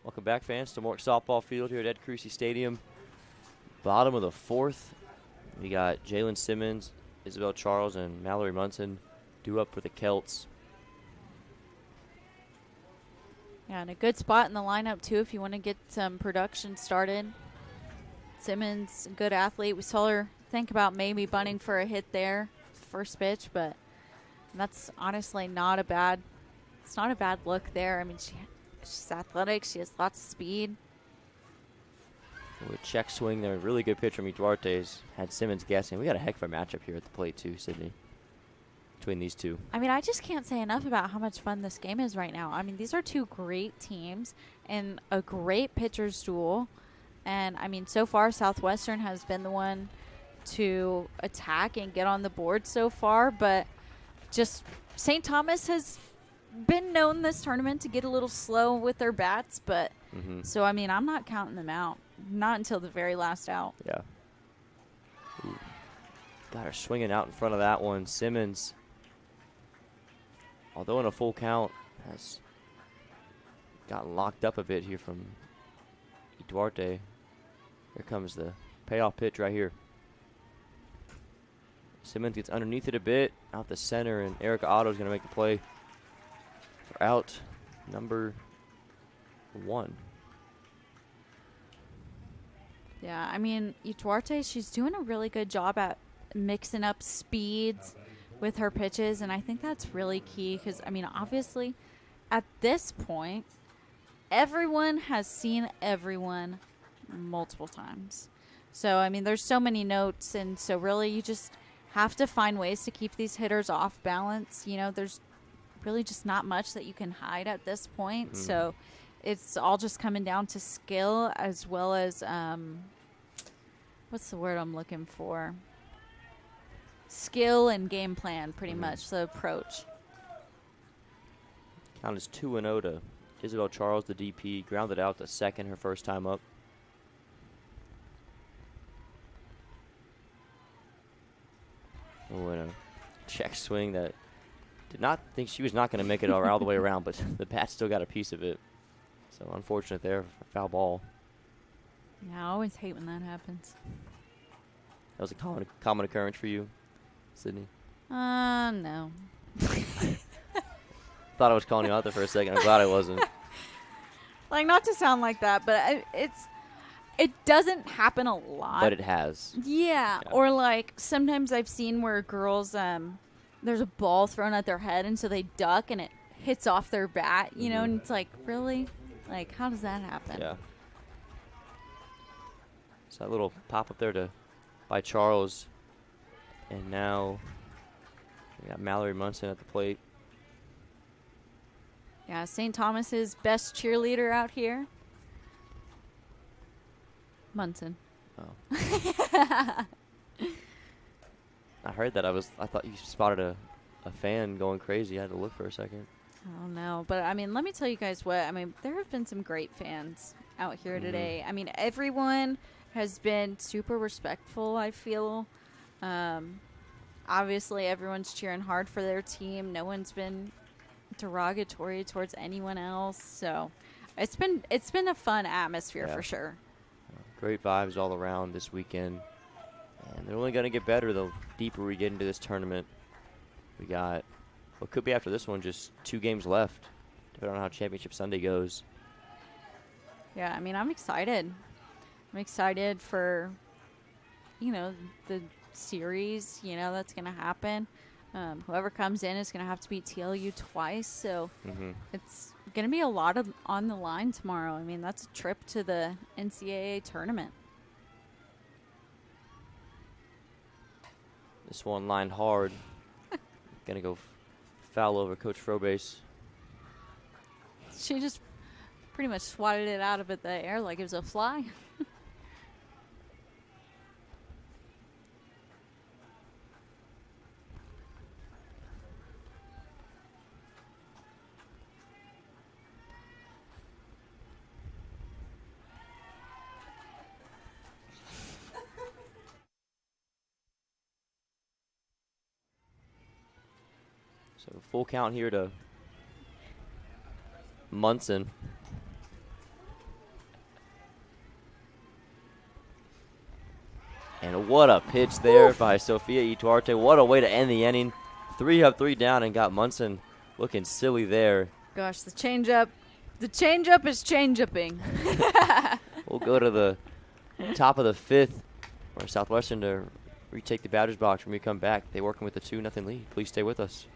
Welcome back, fans, to Mork Softball Field here at Ed Crucy Stadium. Bottom of the fourth, we got Jalen Simmons, Isabel Charles, and Mallory Munson due up for the Celts. Yeah, and a good spot in the lineup, too, if you want to get some production started. Simmons, a good athlete. We saw her think about maybe bunting for a hit there, first pitch, but that's honestly not a bad – it's not a bad look there. I mean, she's athletic. She has lots of speed. With check swing there, really good pitch from Duarte's. Had Simmons guessing. We got a heck of a matchup here at the plate too, Sydney, between these two. I mean, I just can't say enough about how much fun this game is right now. I mean, these are two great teams and a great pitcher's duel. And, I mean, so far Southwestern has been the one to attack and get on the board so far. But just St. Thomas has been known this tournament to get a little slow with their bats. But so, I mean, I'm not counting them out. Not until the very last out. Yeah. Ooh. Got her swinging out in front of that one. Simmons, although in a full count, has gotten locked up a bit here from Duarte. Here comes the payoff pitch right here. Simmons gets underneath it a bit, out the center, and Erica Otto is going to make the play for out number 1. Yeah, I mean, Duarte, she's doing a really good job at mixing up speeds with her pitches, and I think that's really key because, I mean, obviously, at this point, everyone has seen everyone multiple times. So, I mean, there's so many notes, and so really you just have to find ways to keep these hitters off balance. You know, there's really just not much that you can hide at this point. So it's all just coming down to skill as well as what's the word I'm looking for? Skill and game plan, pretty much, the approach. Count is 2-0 to Isabel Charles, the DP. Grounded out to second her first time up. Oh, and a check swing that did not think she was not going to make it all the way around, but the bat still got a piece of it. So unfortunate there, foul ball. Yeah, I always hate when that happens. That was a common occurrence for you, Sydney? No. Thought I was calling you out there for a second. I'm glad I wasn't. Like, not to sound like that, but it doesn't happen a lot. But it has. Yeah. Or, like, sometimes I've seen where girls, there's a ball thrown at their head, and so they duck, and it hits off their bat, you know, and it's like, really? Like, how does that happen? Yeah. So that little pop up there by Charles. And now we got Mallory Munson at the plate. Yeah, St. Thomas's best cheerleader out here. Munson. Oh. I heard that. I thought you spotted a fan going crazy. I had to look for a second. I don't know. But, I mean, let me tell you guys what. I mean, there have been some great fans out here today. I mean, everyone has been super respectful, I feel. Obviously, everyone's cheering hard for their team. No one's been derogatory towards anyone else. So it's been a fun atmosphere for sure. Great vibes all around this weekend. And they're only going to get better the deeper we get into this tournament. We got what could be after this one just 2 games left, depending on how Championship Sunday goes. Yeah, I mean, I'm excited. I'm excited for, you know, the series, you know, that's going to happen. Whoever comes in is going to have to beat TLU twice, so it's going to be a lot on the line tomorrow. I mean, that's a trip to the NCAA tournament. This one lined hard. Going to go foul over Coach Frobase. She just pretty much swatted it out of the air like it was a fly. So full count here to Munson. And what a pitch there by Sofia Ituarte. What a way to end the inning. 3 up, 3 down, and got Munson looking silly there. Gosh, the changeup is change-upping. We'll go to the top of the 5th for Southwestern to retake the batter's box when we come back. They're working with a 2-0 lead. Please stay with us.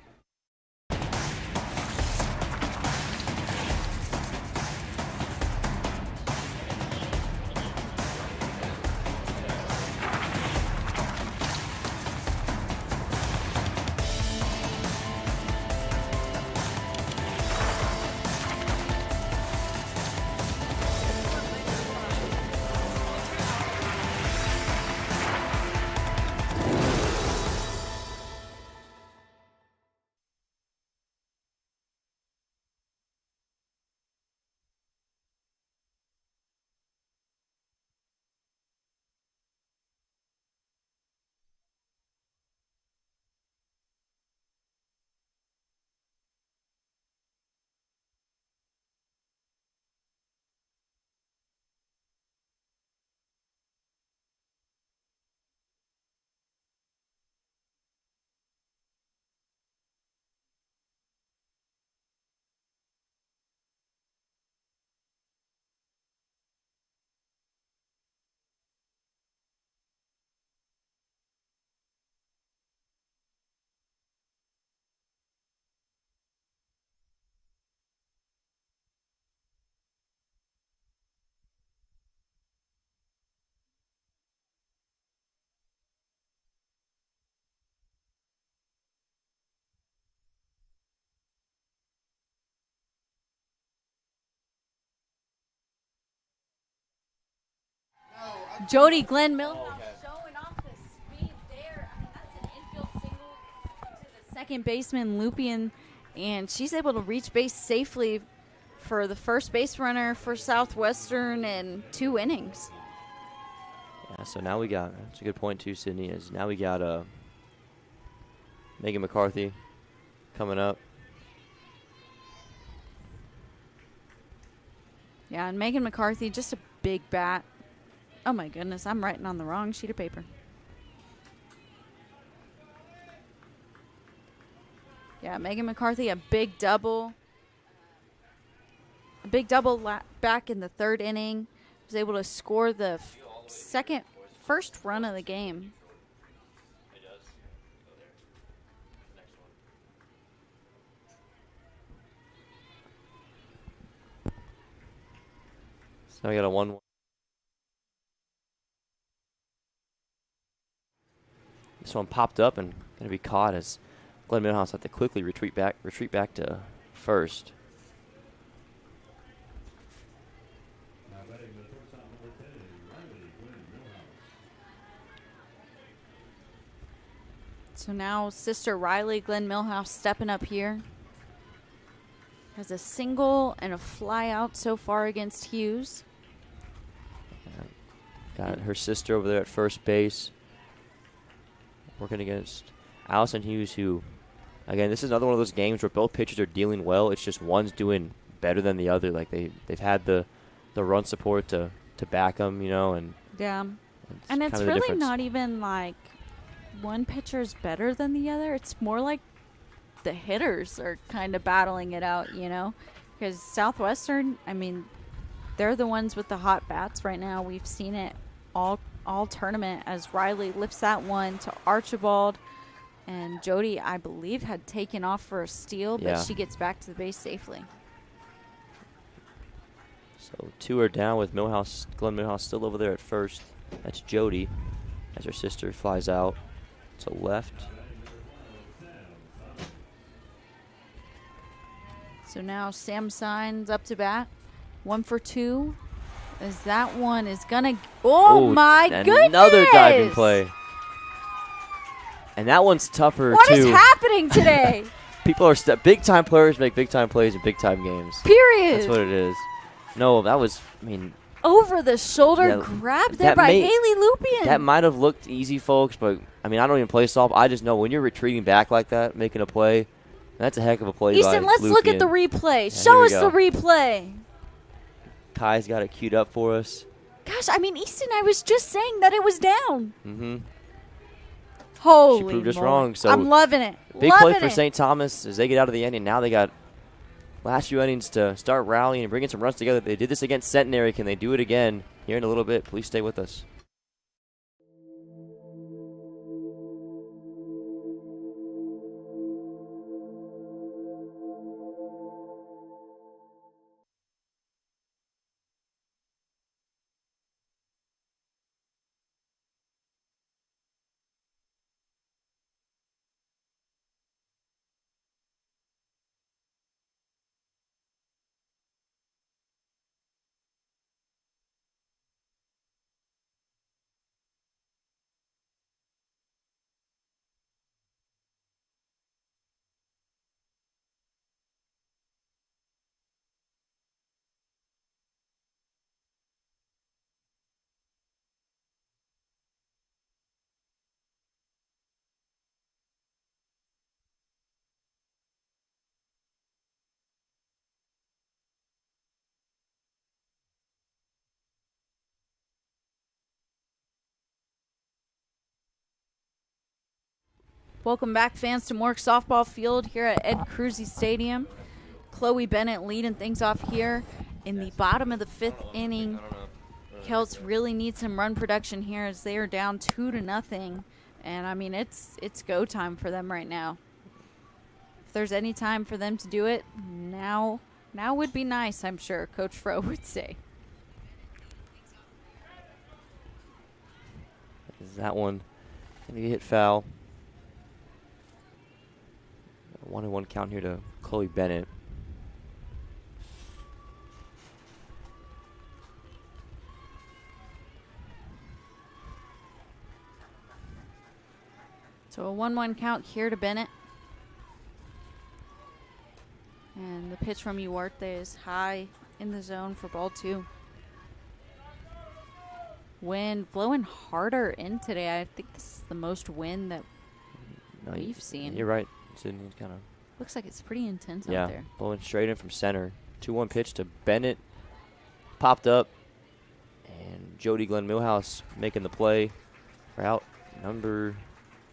Jody Glenn Milhouse showing off the speed there. I mean, that's an infield single to the second baseman, Lupien, and she's able to reach base safely for the first base runner for Southwestern in 2 innings. Yeah, so now we got, that's a good point too, Sydney, is now we got Megan McCarthy coming up. Yeah, and Megan McCarthy, just a big bat. Oh my goodness, I'm writing on the wrong sheet of paper. Yeah, Megan McCarthy, a big double. A big double back in the 3rd inning. Was able to score the first run of the game. So we got a 1-1. This one popped up and going to be caught as Glenn Milhouse had to quickly retreat back to first. So now sister Riley Glenn Milhouse stepping up here. Has a single and a fly out so far against Hughes. Got her sister over there at first base, working against Allison Hughes, who, again, this is another one of those games where both pitchers are dealing well. It's just one's doing better than the other. Like they've had the run support to back them, you know, and yeah, and it's really not even like one pitcher's better than the other. It's more like the hitters are kind of battling it out, you know, because Southwestern, I mean, they're the ones with the hot bats right now. We've seen it all tournament as Riley lifts that one to Archibald, and Jody, I believe, had taken off for a steal, but she gets back to the base safely. So 2 are down with Glenn Milhouse still over there at first. That's Jody as her sister flies out to left. So now Sam Signs up to bat. 1 for 2. As that one is gonna. Oh my goodness! Another diving play. And that one's tougher What too. is happening today? People are big time players make big time plays in big time games. Period. That's what it is. No, that was, I mean, over the shoulder grab there by Haley Lupien. That might have looked easy, folks, but I mean, I don't even play softball. I just know when you're retreating back like that, making a play, that's a heck of a play. Easton, let's look at the replay. Show us the replay. Kai's got it queued up for us. Gosh, I mean, Easton, I was just saying that it was down. Mm-hmm. Holy She proved us moly. wrong. So I'm loving it. Big play for St. Thomas as they get out of the inning. Now they got last few innings to start rallying and bringing some runs together. They did this against Centenary. Can they do it again here in a little bit? Please stay with us. Welcome back, fans, to Mork Softball Field here at Ed Cruzy Stadium. Chloe Bennett leading things off here in the bottom of the 5th inning. Celts really need some run production here as they are down 2-0. And, I mean, it's go time for them right now. If there's any time for them to do it, now would be nice, I'm sure, Coach Fro would say. Is that one going to get hit foul? 1-1 count here to Chloe Bennett. So a 1-1 count here to Bennett. And the pitch from Uarte is high in the zone for ball 2. Wind blowing harder in today. I think this is the most wind that we've seen. You're right. Sydney kind of looks like it's pretty intense out there. Blowing straight in from center. 2-1 pitch to Bennett. Popped up. And Jody Glenn Millhouse making the play for out number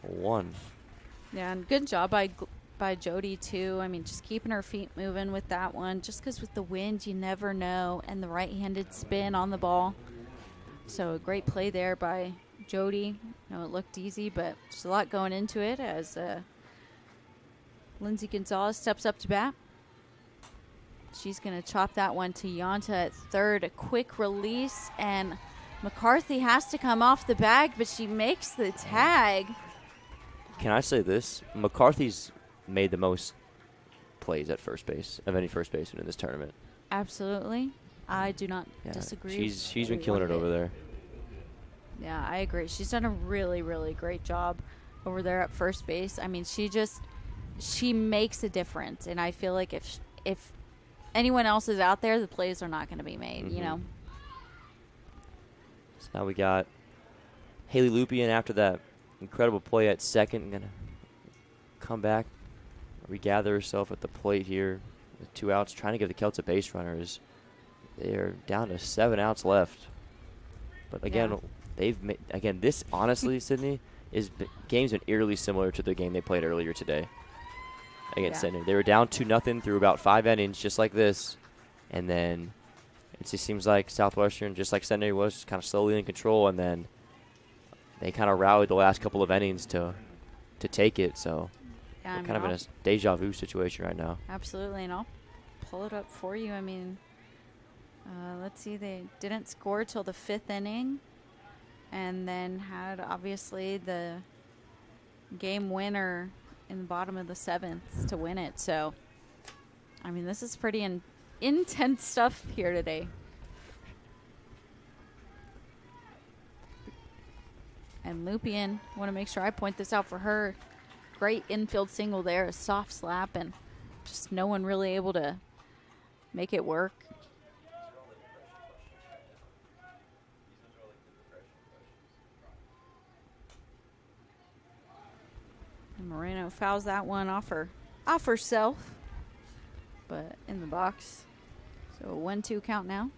1. Yeah, and good job by Jody, too. I mean, just keeping her feet moving with that one. Just because with the wind, you never know. And the right-handed spin on the ball. So a great play there by Jody. I know it looked easy, but there's a lot going into it as Lindsay Gonzalez steps up to bat. She's going to chop that one to Yanta at third. A quick release, and McCarthy has to come off the bag, but she makes the tag. Can I say this? McCarthy's made the most plays at first base of any first baseman in this tournament. Absolutely. I do not disagree. She's been killing it over there. Yeah, I agree. She's done a really, really great job over there at first base. I mean, she makes a difference, and I feel like if anyone else is out there, the plays are not going to be made, you know. So now we got Haley Lupien after that incredible play at second. Going to come back, regather herself at the plate here with 2 outs, trying to give the Celts a base runners. They're down to 7 outs left. But again, this honestly, Sydney, game's been eerily similar to the game they played earlier today against Sydney. They were down 2-0 through about 5 innings, just like this. And then it just seems like Southwestern, just like Sydney was, kind of slowly in control. And then they kind of rallied the last couple of innings to take it. So we're kind of in a deja vu situation right now. Absolutely, and I'll pull it up for you. I mean, let's see, they didn't score till the 5th inning, and then had obviously the game winner in the bottom of the 7th to win it. So, I mean, this is pretty intense stuff here today. And Lupien, want to make sure I point this out for her. Great infield single there, a soft slap, and just no one really able to make it work. And Moreno fouls that one off herself, but in the box. So a 1-2 count now.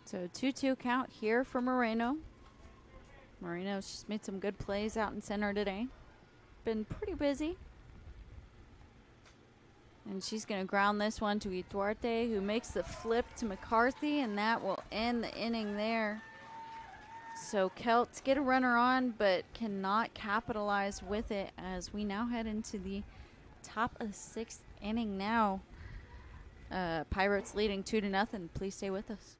So 2-2 count here for Moreno. Moreno's just made some good plays out in center today. Been pretty busy. And she's going to ground this one to Duarte, who makes the flip to McCarthy, and that will end the inning there. So Celts get a runner on, but cannot capitalize with it as we now head into the top of the 6th inning now. Pirates leading 2-0. Please stay with us.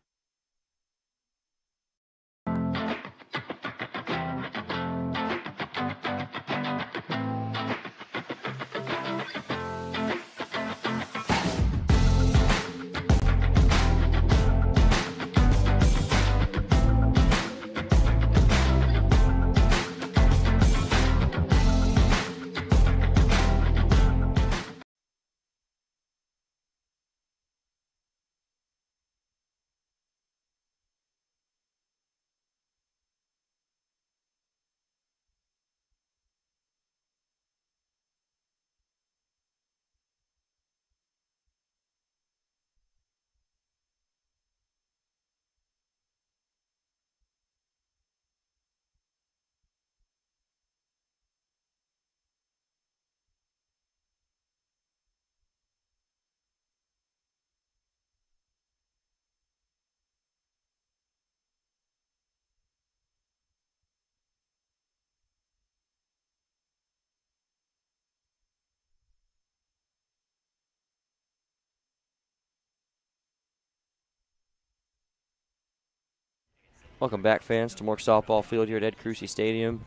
Welcome back, fans, to Mork Softball Field here at Ed Crucy Stadium.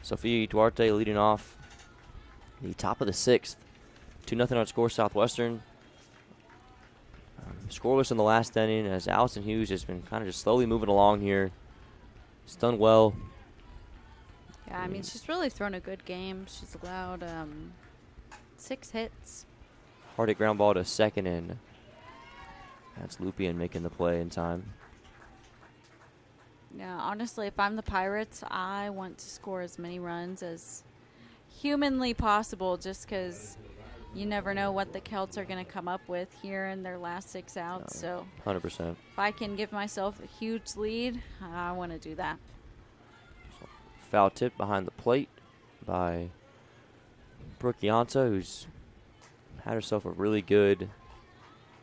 Sophia Duarte leading off the top of the 6th. 2-0 on score, Southwestern. Scoreless in the last inning as Allison Hughes has been kind of just slowly moving along here. She's done well. Yeah, I mean, she's really thrown a good game. She's allowed 6 hits. Hard hit ground ball to second, and that's Lupien making the play in time. Yeah, honestly, if I'm the Pirates, I want to score as many runs as humanly possible just because you never know what the Celts are going to come up with here in their last 6 outs. So 100%. if I can give myself a huge lead, I want to do that. Foul tip behind the plate by Brooke Yanta, who's had herself a really good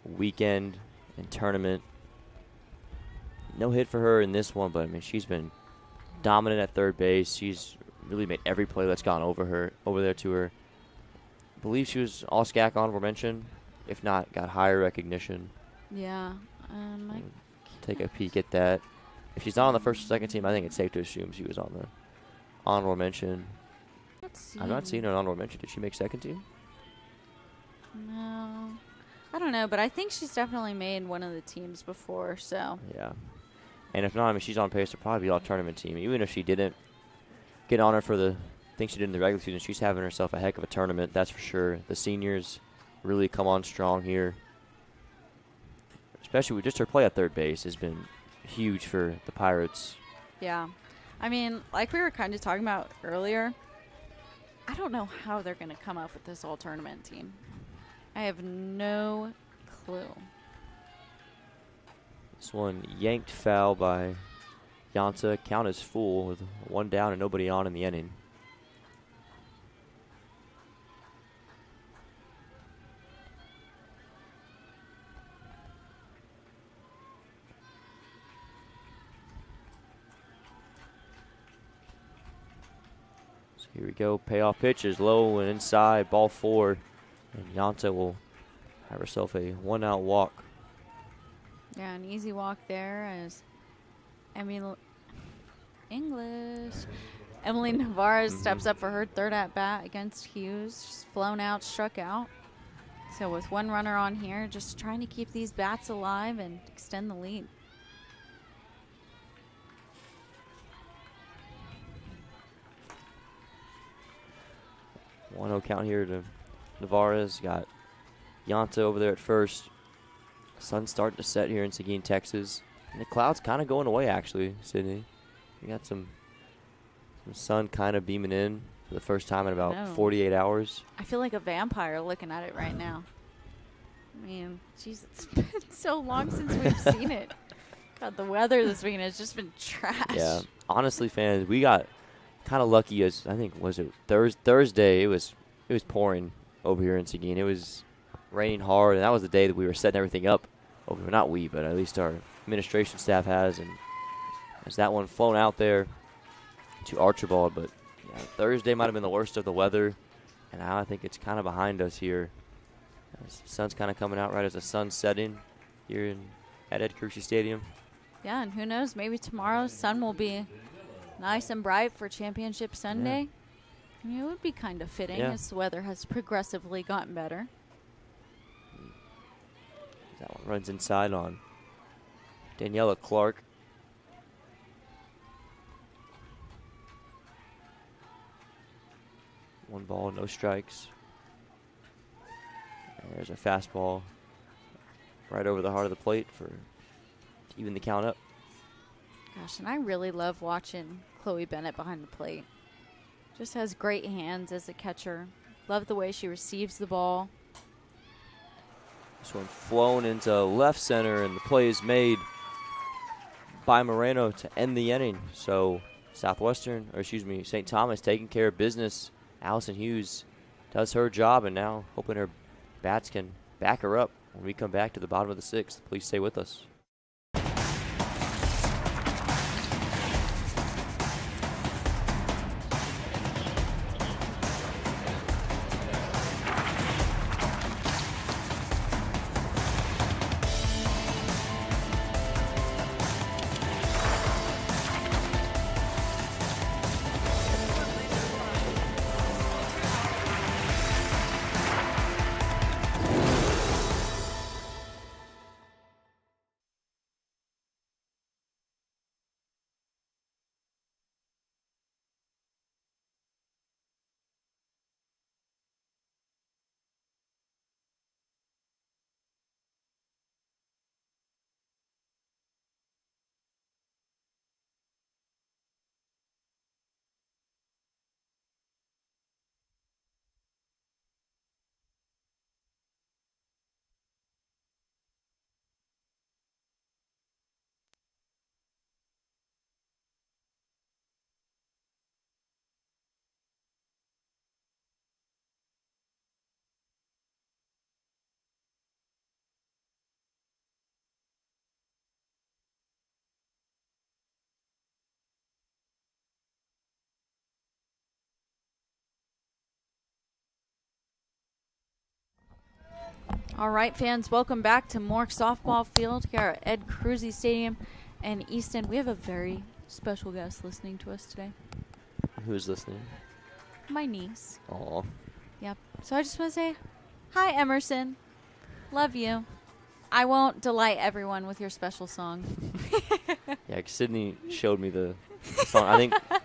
weekend and tournament. No hit for her in this one, but I mean, she's been dominant at third base. She's really made every play that's gone over there to her. I believe she was all SCAC honorable mention, if not got higher recognition. Yeah. Take a peek at that. If she's not on the first or second team, I think it's safe to assume she was on the honorable mention. I've not seen her on honorable mention. Did she make second team? No. I don't know, but I think she's definitely made one of the teams before, so. Yeah. And if not, I mean, she's on pace to probably be all tournament team. Even if she didn't get on her for the things she did in the regular season, she's having herself a heck of a tournament, that's for sure. The seniors really come on strong here. Especially with just her play at third base has been huge for the Pirates. Yeah. I mean, like we were kind of talking about earlier, I don't know how they're going to come up with this all-tournament team. I have no clue. This one yanked foul by Yanta. Count is full with 1 down and nobody on in the inning. So here we go. Payoff pitch is low and inside. Ball 4. And Yanta will have herself a 1-out walk. Yeah, an easy walk there as Emily Navarez steps up for her third at-bat against Hughes. She's flown out, struck out. So with 1 runner on here, just trying to keep these bats alive and extend the lead. One-0 count here to Navarez. Got Yanta over there at first. Sun's starting to set here in Seguin, Texas. And the clouds kind of going away, actually, Sydney. We got some sun kind of beaming in for the first time in about 48 hours. I feel like a vampire looking at it right now. I mean, jeez, it's been so long since we've seen it. God, the weather this weekend has just been trash. Yeah, honestly, fans, we got kind of lucky as, I think, was it Thursday? It was pouring over here in Seguin. It was raining hard, and that was the day that we were setting everything up. Over, not we, but at least our administration staff has. And as that one flown out there to Archibald, but yeah, Thursday might have been the worst of the weather, and now I think it's kind of behind us here. As the sun's kind of coming out right as the sun's setting here at Ed Crucy Stadium. Yeah, and who knows, maybe tomorrow sun will be nice and bright for Championship Sunday. Yeah. I mean, it would be kind of fitting as the weather has progressively gotten better. That one runs inside on Daniela Clark. One ball, no strikes. And there's a fastball right over the heart of the plate to even the count up. Gosh, and I really love watching Chloe Bennett behind the plate. Just has great hands as a catcher. Love the way she receives the ball. This one flown into left center, and the play is made by Moreno to end the inning. So St. Thomas taking care of business. Allison Hughes does her job, and now hoping her bats can back her up when we come back to the bottom of the 6th. Please stay with us. All right, fans, welcome back to Mork Softball Field here at Ed Cruzy Stadium in Easton. We have a very special guest listening to us today. Who's listening? My niece. Aw. Yep. So I just want to say, hi, Emerson. Love you. I won't delight everyone with your special song. Yeah, Sydney showed me the song. I think got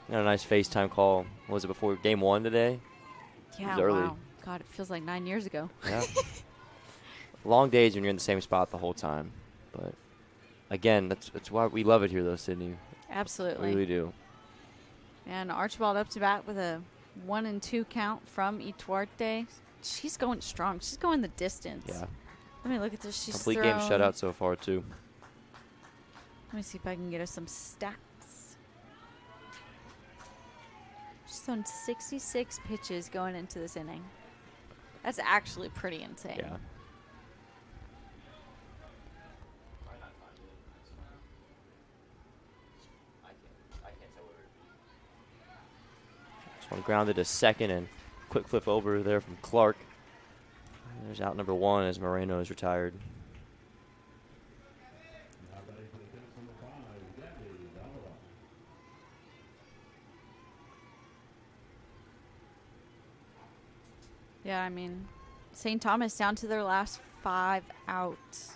a nice FaceTime call. Was it before game 1 today? Yeah, early. wow. God, it feels like 9 years ago. Yeah. Long days when you're in the same spot the whole time. But, again, that's why we love it here, though, Sydney. Absolutely. We really do. And Archibald up to bat with a 1-2 count from Ituarte. She's going strong. She's going the distance. Yeah. Let me look at this. She's Complete thrown, game shutout so far, too. Let me see if I can get us some stats. She's thrown 66 pitches going into this inning. That's actually pretty insane. Yeah. This one grounded to second and quick flip over there from Clark. There's out number 1 as Moreno is retired. Yeah, I mean, St. Thomas down to their last 5 outs.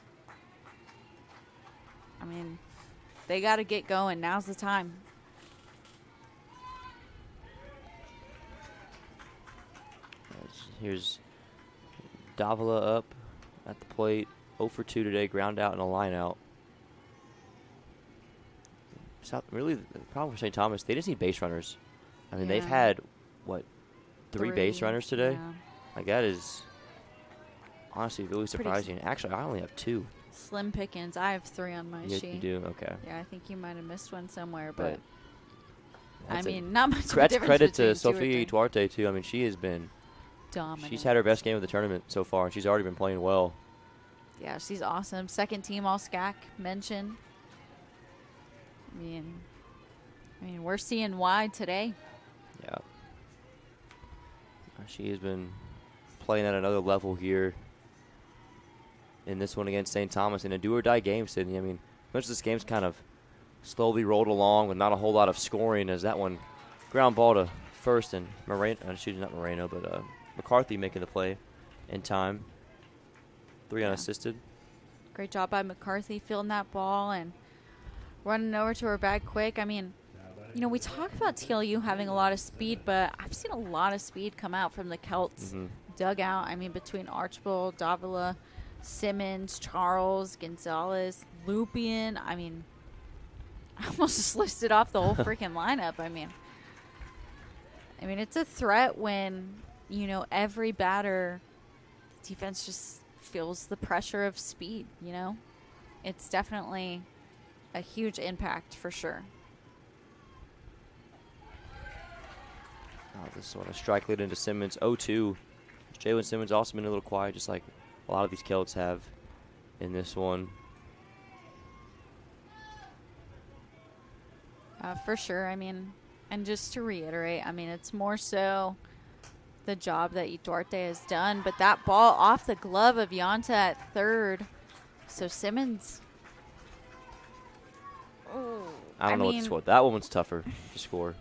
I mean, they got to get going. Now's the time. Here's Davila up at the plate. 0 for 2 today, ground out and a line out. Really, the problem for St. Thomas, they just need base runners. I mean, they've had, what, 3 base runners today? Yeah. Like, that is honestly really surprising. Actually, I only have 2. Slim pickings. I have 3 on my sheet. You do? Okay. Yeah, I think you might have missed one somewhere, but I that's mean, not much of a That's difference credit to between 2 or Sophia 3. Ituarte, too. I mean, she has been Dominant. She's had her best game of the tournament so far, and she's already been playing well. Yeah, she's awesome. Second team all SCAC mentioned. I mean, we're seeing why today. Yeah. She has been playing at another level here in this one against St. Thomas in a do-or-die game, Sydney. I mean, much of this game's kind of slowly rolled along with not a whole lot of scoring as that one ground ball to first and Moreno, not Moreno, but McCarthy making the play in time. 3 unassisted. Great job by McCarthy fielding that ball and running over to her bag quick. I mean, you know, we talk about TLU having a lot of speed, but I've seen a lot of speed come out from the Celts dugout. I mean, between Archibald, Davila, Simmons, Charles, Gonzalez, Lupien. I mean, I almost just listed off the whole freaking lineup. I mean, it's a threat when, you know, every batter, the defense just feels the pressure of speed, you know? It's definitely a huge impact for sure. This one, a strike lead into Simmons, 0-2. Jalen Simmons also been a little quiet, just like a lot of these Celts have in this one. For sure. I mean, and just to reiterate, I mean, it's more so the job that Ituarte has done, but that ball off the glove of Yanta at third. So Simmons. I don't know what to score. That one was tougher to score.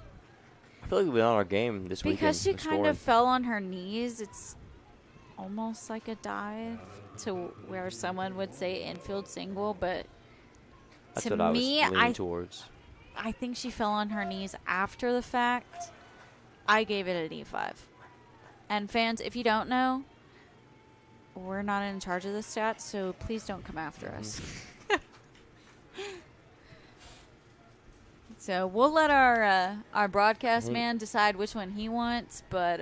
I feel like we've been on our game this weekend. Because she kind of fell on her knees, it's almost like a dive to where someone would say infield single, but that's to what I was me, leaning towards. I think she fell on her knees after the fact. I gave it an E5. And fans, if you don't know, we're not in charge of the stats, so please don't come after us. So we'll let our broadcast man decide which one he wants, but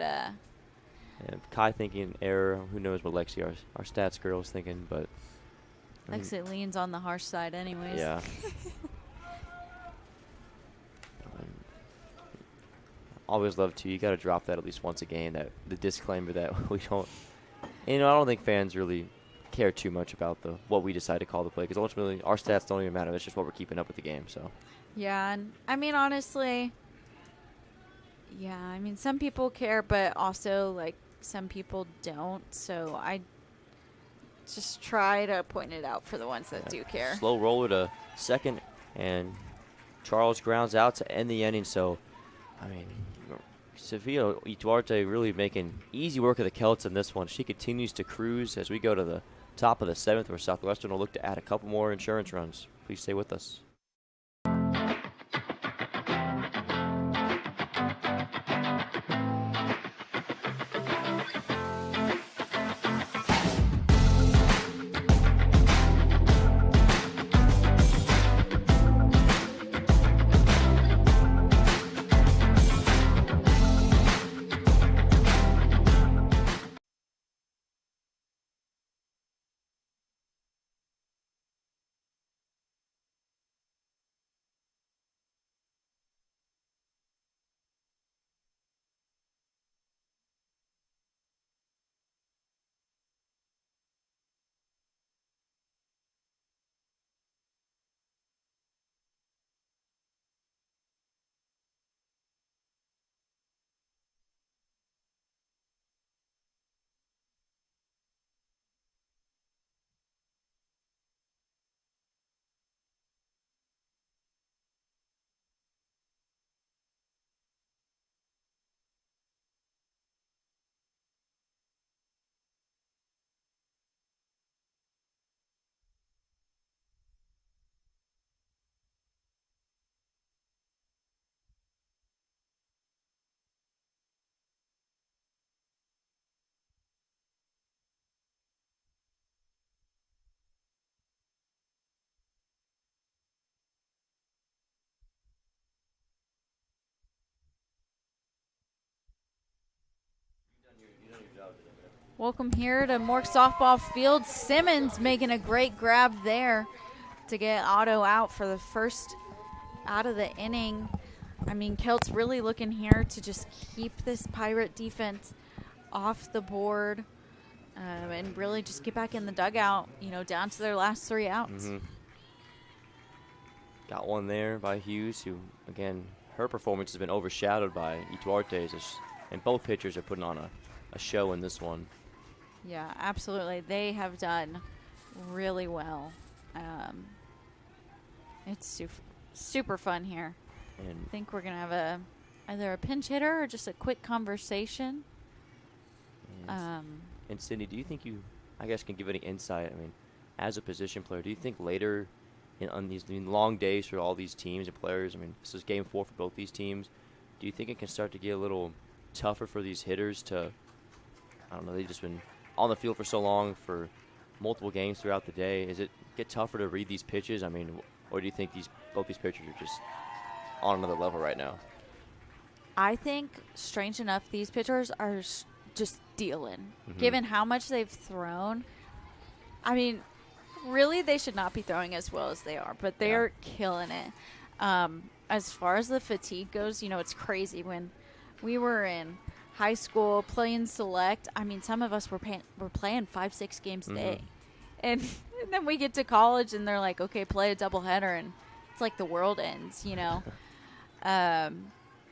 Kai thinking error. Who knows what Lexi, our stats girl, is thinking, but Lexi leans on the harsh side anyways. Yeah. Always love to. You got to drop that at least once a game. That the disclaimer that we don't. You know, I don't think fans really care too much about what we decide to call the play, because ultimately our stats don't even matter. That's just what we're keeping up with the game. So. Yeah, and I mean, honestly, yeah, I mean, some people care, but also, like, some people don't. So just try to point it out for the ones that do care. Slow roller to second, and Charles grounds out to end the inning. So, I mean, Sofia Ituarte really making easy work of the Celts in this one. She continues to cruise as we go to the top of the 7th, where Southwestern will look to add a couple more insurance runs. Please stay with us. Welcome here to Mork Softball Field. Simmons making a great grab there to get Otto out for the first out of the inning. I mean, Celts really looking here to just keep this Pirate defense off the board and really just get back in the dugout, down to their last 3 outs. Mm-hmm. Got one there by Hughes, who, again, her performance has been overshadowed by Ituarte's, and both pitchers are putting on a show in this one. Yeah, absolutely. They have done really well. It's super fun here. And I think we're going to have either a pinch hitter or just a quick conversation. And Sydney, do you think you, I guess, can give any insight? I mean, as a position player, do you think later on these long days for all these teams and players, I mean, this is game 4 for both these teams, do you think it can start to get a little tougher for these hitters to, I don't know, they've just been on the field for so long for multiple games throughout the day. Is it get tougher to read these pitches? I mean, or do you think both these pitchers are just on another level right now? I think, strange enough, these pitchers are just dealing. Given how much they've thrown, I mean, really they should not be throwing as well as they are, but they're killing it. As far as the fatigue goes, it's crazy. When we were in high school playing select, I mean, some of us were playing 5-6 games a day. And then we get to college and they're like, okay, play a doubleheader, and it's like the world ends,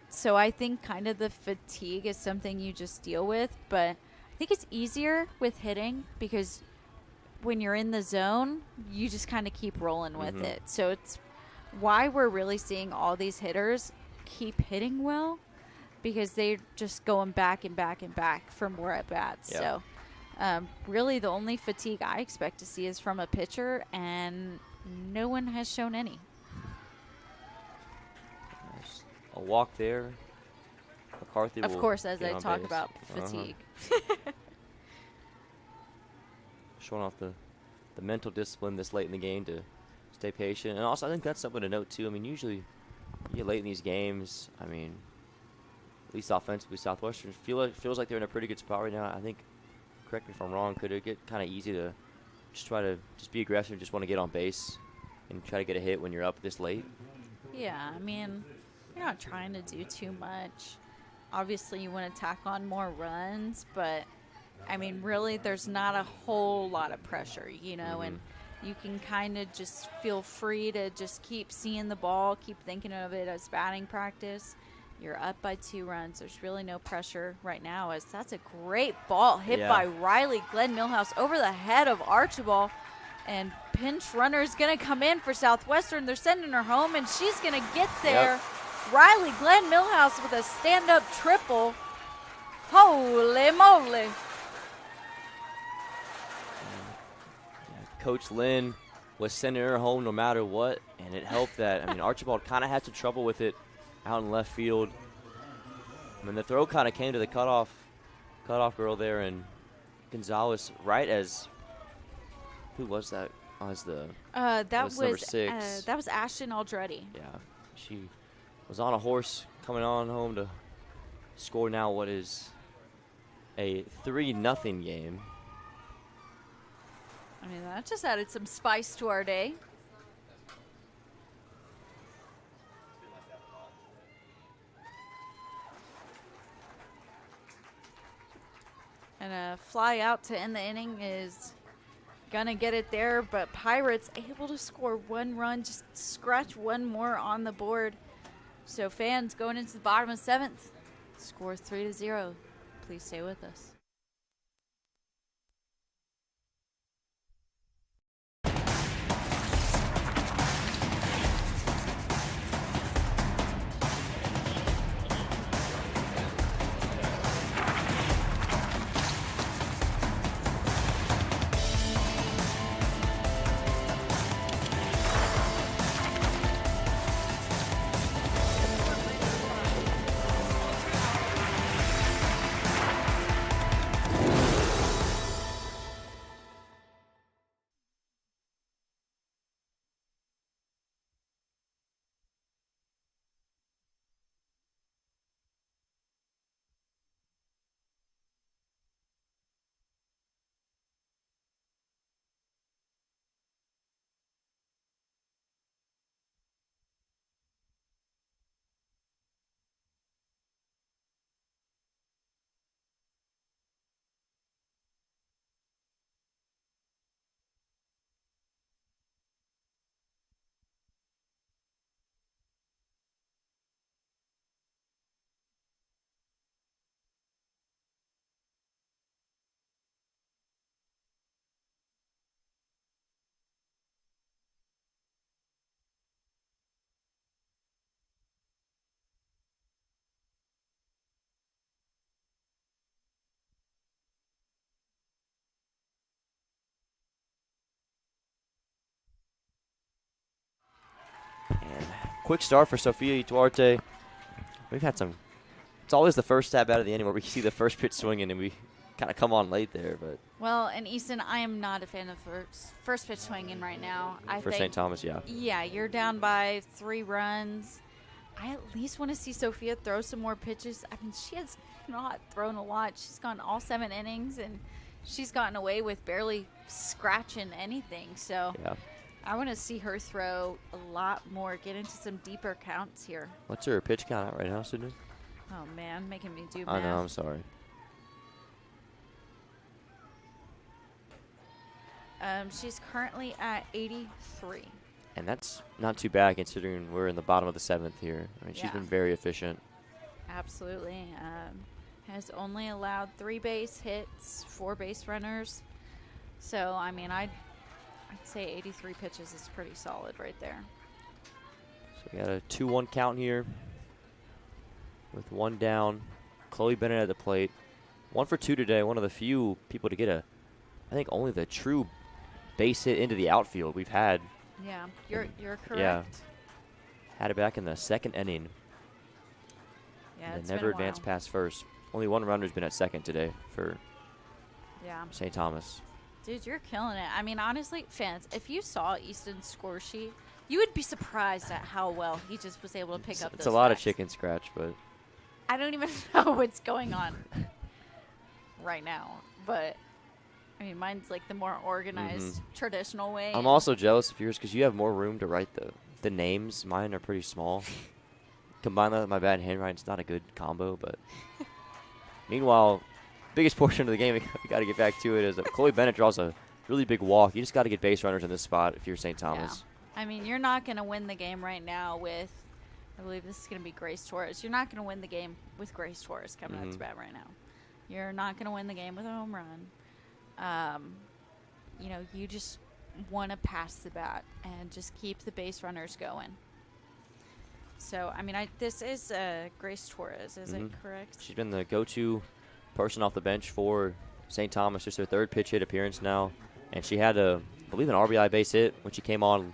So I think kind of the fatigue is something you just deal with, but I think it's easier with hitting because when you're in the zone, you just kind of keep rolling with it. So it's why we're really seeing all these hitters keep hitting well, because they're just going back and back and back for more at-bats. Yeah. So really the only fatigue I expect to see is from a pitcher, and no one has shown any. Nice. A walk there. McCarthy Of will course, as get I on talk base. about fatigue. Showing off the mental discipline this late in the game to stay patient. And also, I think that's something to note, too. I mean, usually you get late in these games, I mean, at least offensively, Southwestern feels like they're in a pretty good spot right now. I think, correct me if I'm wrong, could it get kind of easy to just try to be aggressive, just want to get on base and try to get a hit when you're up this late? Yeah, I mean, you're not trying to do too much. Obviously, you want to tack on more runs, but, I mean, really, there's not a whole lot of pressure, and you can kind of just feel free to just keep seeing the ball, keep thinking of it as batting practice, You're up by 2 runs. There's really no pressure right now, as that's a great ball hit by Riley. Glenn Millhouse over the head of Archibald. And pinch runner is going to come in for Southwestern. They're sending her home, and she's going to get there. Yep. Riley Glenn Millhouse with a stand-up triple. Holy moly. Coach Lynn was sending her home no matter what, and it helped that. I mean, Archibald kind of had some trouble with it out in left field. I mean, the throw kind of came to the cutoff girl there, and Gonzalez right as who was that? As the that was number 6. That was Ashton Aldretti. Yeah, she was on a horse coming on home to score now what is a 3-0 game. I mean, that just added some spice to our day. And a fly out to end the inning is going to get it there, but Pirates able to score 1 run, just scratch 1 more on the board. So fans going into the bottom of 7th, score 3-0. Please stay with us. And quick start for Sofia Duarte. We've had some. It's always the first stab out of the inning where we see the first pitch swinging and we kind of come on late there. But well, and Easton, I am not a fan of first pitch swinging right now. For St. Thomas, yeah. Yeah, you're down by 3 runs. I at least want to see Sophia throw some more pitches. I mean, she has not thrown a lot. She's gone all 7 innings, and she's gotten away with barely scratching anything. So yeah. I want to see her throw a lot more, get into some deeper counts here. What's her pitch count at right now, Sydney? Oh, man, making me do math. I know, I'm sorry. She's currently at 83. And that's not too bad considering we're in the bottom of the 7th here. I mean, she's been very efficient. Absolutely. Has only allowed 3 base hits, 4 base runners. So, I mean, I'd say 83 pitches is pretty solid right there. So we got a 2-1 count here with 1 down. Chloe Bennett at the plate. 1 for 2 today. One of the few people to get I think only the true base hit into the outfield we've had. Yeah, you're correct. Yeah. Had it back in the 2nd inning. Yeah, and never advanced past first. Only 1 runner's been at 2nd today for St. Thomas. Dude, you're killing it. I mean, honestly, fans, if you saw Easton's score sheet, you would be surprised at how well he just was able to pick up those It's a lot facts. of chicken scratch, but I don't even know what's going on right now. But, I mean, mine's like the more organized, traditional way. I'm also jealous of yours because you have more room to write the names. Mine are pretty small. Combine that with my bad handwriting, it's not a good combo, but meanwhile, biggest portion of the game we got to get back to it is that Chloe Bennett draws a really big walk. You just got to get base runners in this spot if you're St. Thomas. Yeah. I mean, you're not going to win the game right now with I believe this is going to be Grace Torres. You're not going to win the game with Grace Torres coming out to bat right now. You're not going to win the game with a home run. You just want to pass the bat and just keep the base runners going. So, I mean, this is Grace Torres, is it correct? She's been the go-to person off the bench for St. Thomas. Just her third pitch hit appearance now. And she had, I believe, an RBI base hit when she came on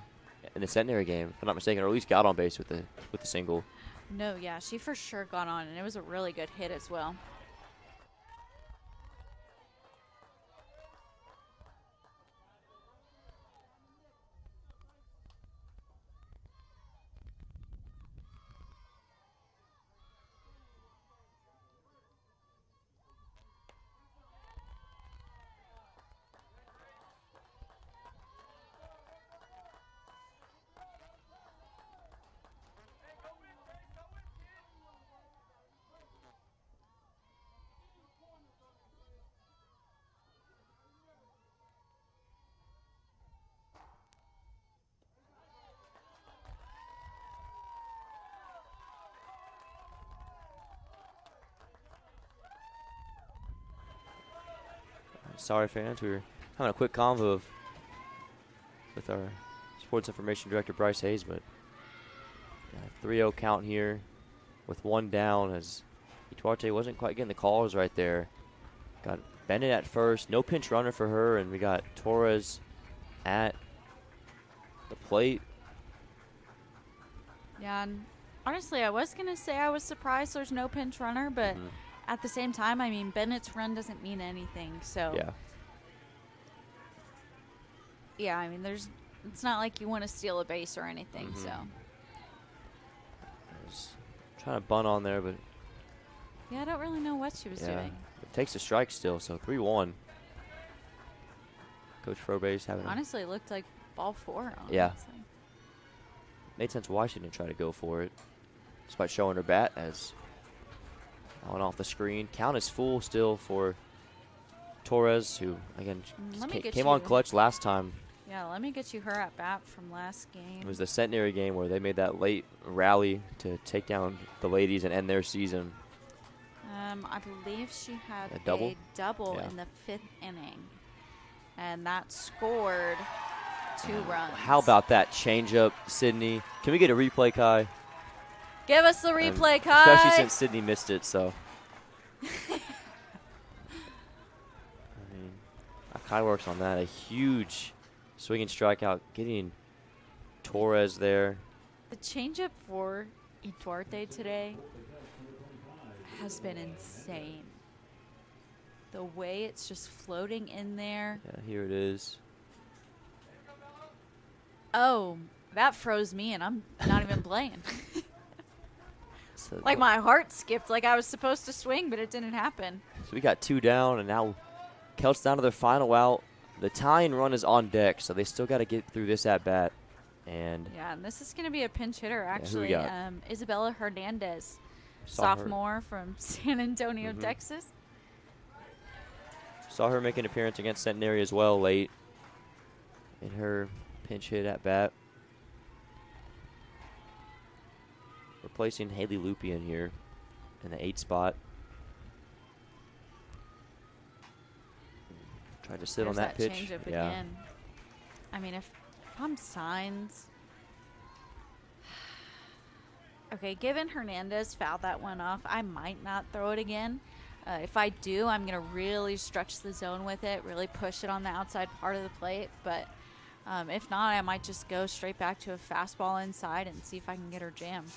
in the Centenary game, if I'm not mistaken, or at least got on base with the single. No, yeah, she for sure got on, and it was a really good hit as well. Sorry, fans. We were having a quick convo with our sports information director, Bryce Hayes, but 3-0 count here with one down as Duarte wasn't quite getting the calls right there. Got Bennett at first. No pinch runner for her, and we got Torres at the plate. Yeah, and honestly, I was going to say I was surprised there's no pinch runner, but at the same time, I mean, Bennett's run doesn't mean anything, so. Yeah, I mean, it's not like you want to steal a base or anything, so. I was trying to bunt on there, but. Yeah, I don't really know what she was doing. It takes a strike still, so 3-1. Coach Frobase having honestly, it looked like ball 4. Honestly. Yeah. Made sense why she didn't try to go for it, despite showing her bat as on off the screen. Count is full still for Torres, who, again, came on clutch last time. Yeah, let me get you her at bat from last game. It was the Centenary game where they made that late rally to take down the ladies and end their season. I believe she had a double in the 5th inning, and that scored 2 runs. How about that changeup, Sydney? Can we get a replay, Kai? Give us the replay, Kai. Especially since Sydney missed it, so. I mean, Kai works on that. A huge swinging strikeout, getting Torres there. The changeup for Duarte today has been insane. The way it's just floating in there. Yeah, here it is. Oh, that froze me, and I'm not even playing. Like my heart skipped, like I was supposed to swing, but it didn't happen. So we got 2 down, and now Celts down to their final out. The tying run is on deck, so they still got to get through this at bat. And this is going to be a pinch hitter, actually. Who we got? Isabella Hernandez, sophomore from San Antonio, Texas. Saw her make an appearance against Centenary as well late in her pinch hit at bat. Replacing Haley Lupien here in the 8 spot. Tried to sit on that pitch. Changeup again. I mean, if I'm Signs. Okay, given Hernandez fouled that one off, I might not throw it again. If I do, I'm going to really stretch the zone with it, really push it on the outside part of the plate. But if not, I might just go straight back to a fastball inside and see if I can get her jammed.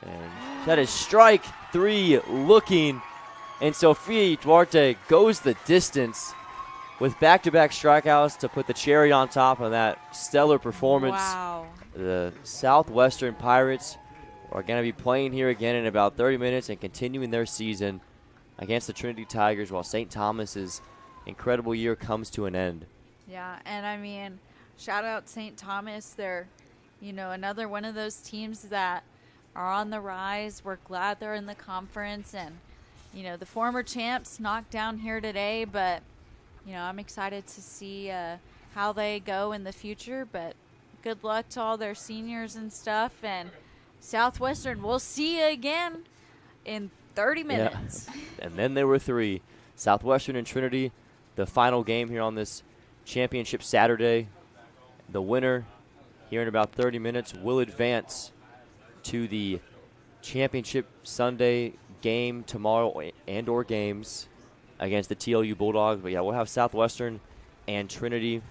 And that is strike 3 looking. And Sofia Duarte goes the distance with back-to-back strikeouts to put the cherry on top of that stellar performance. Wow. The Southwestern Pirates are going to be playing here again in about 30 minutes and continuing their season against the Trinity Tigers while St. Thomas's incredible year comes to an end. Yeah, and I mean, shout out St. Thomas. They're, another one of those teams that are on the rise. We're glad they're in the conference, and, the former champs knocked down here today, but, I'm excited to see how they go in the future, but good luck to all their seniors and stuff, and Southwestern, we'll see you again in 30 minutes. Yeah. And then there were 3. Southwestern and Trinity, the final game here on this championship Saturday. The winner here in about 30 minutes will advance to the championship Sunday game tomorrow and or games against the TLU Bulldogs. But, yeah, we'll have Southwestern and Trinity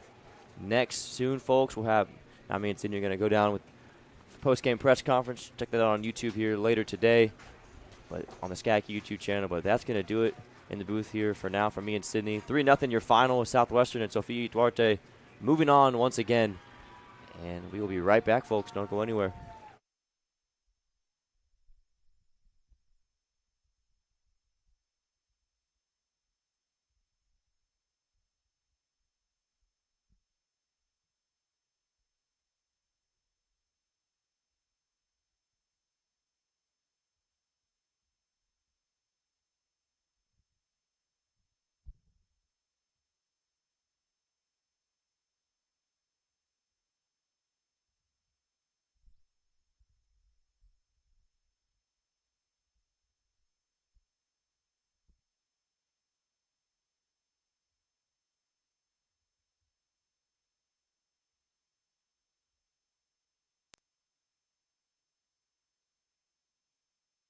next soon, folks. We'll have, me and Sydney are going to go down with post-game press conference. Check that out on YouTube here later today, but on the SCAC YouTube channel. But that's going to do it in the booth here for now for me and Sydney. 3-0 your final with Southwestern and Sophia Duarte moving on once again. And we will be right back, folks. Don't go anywhere.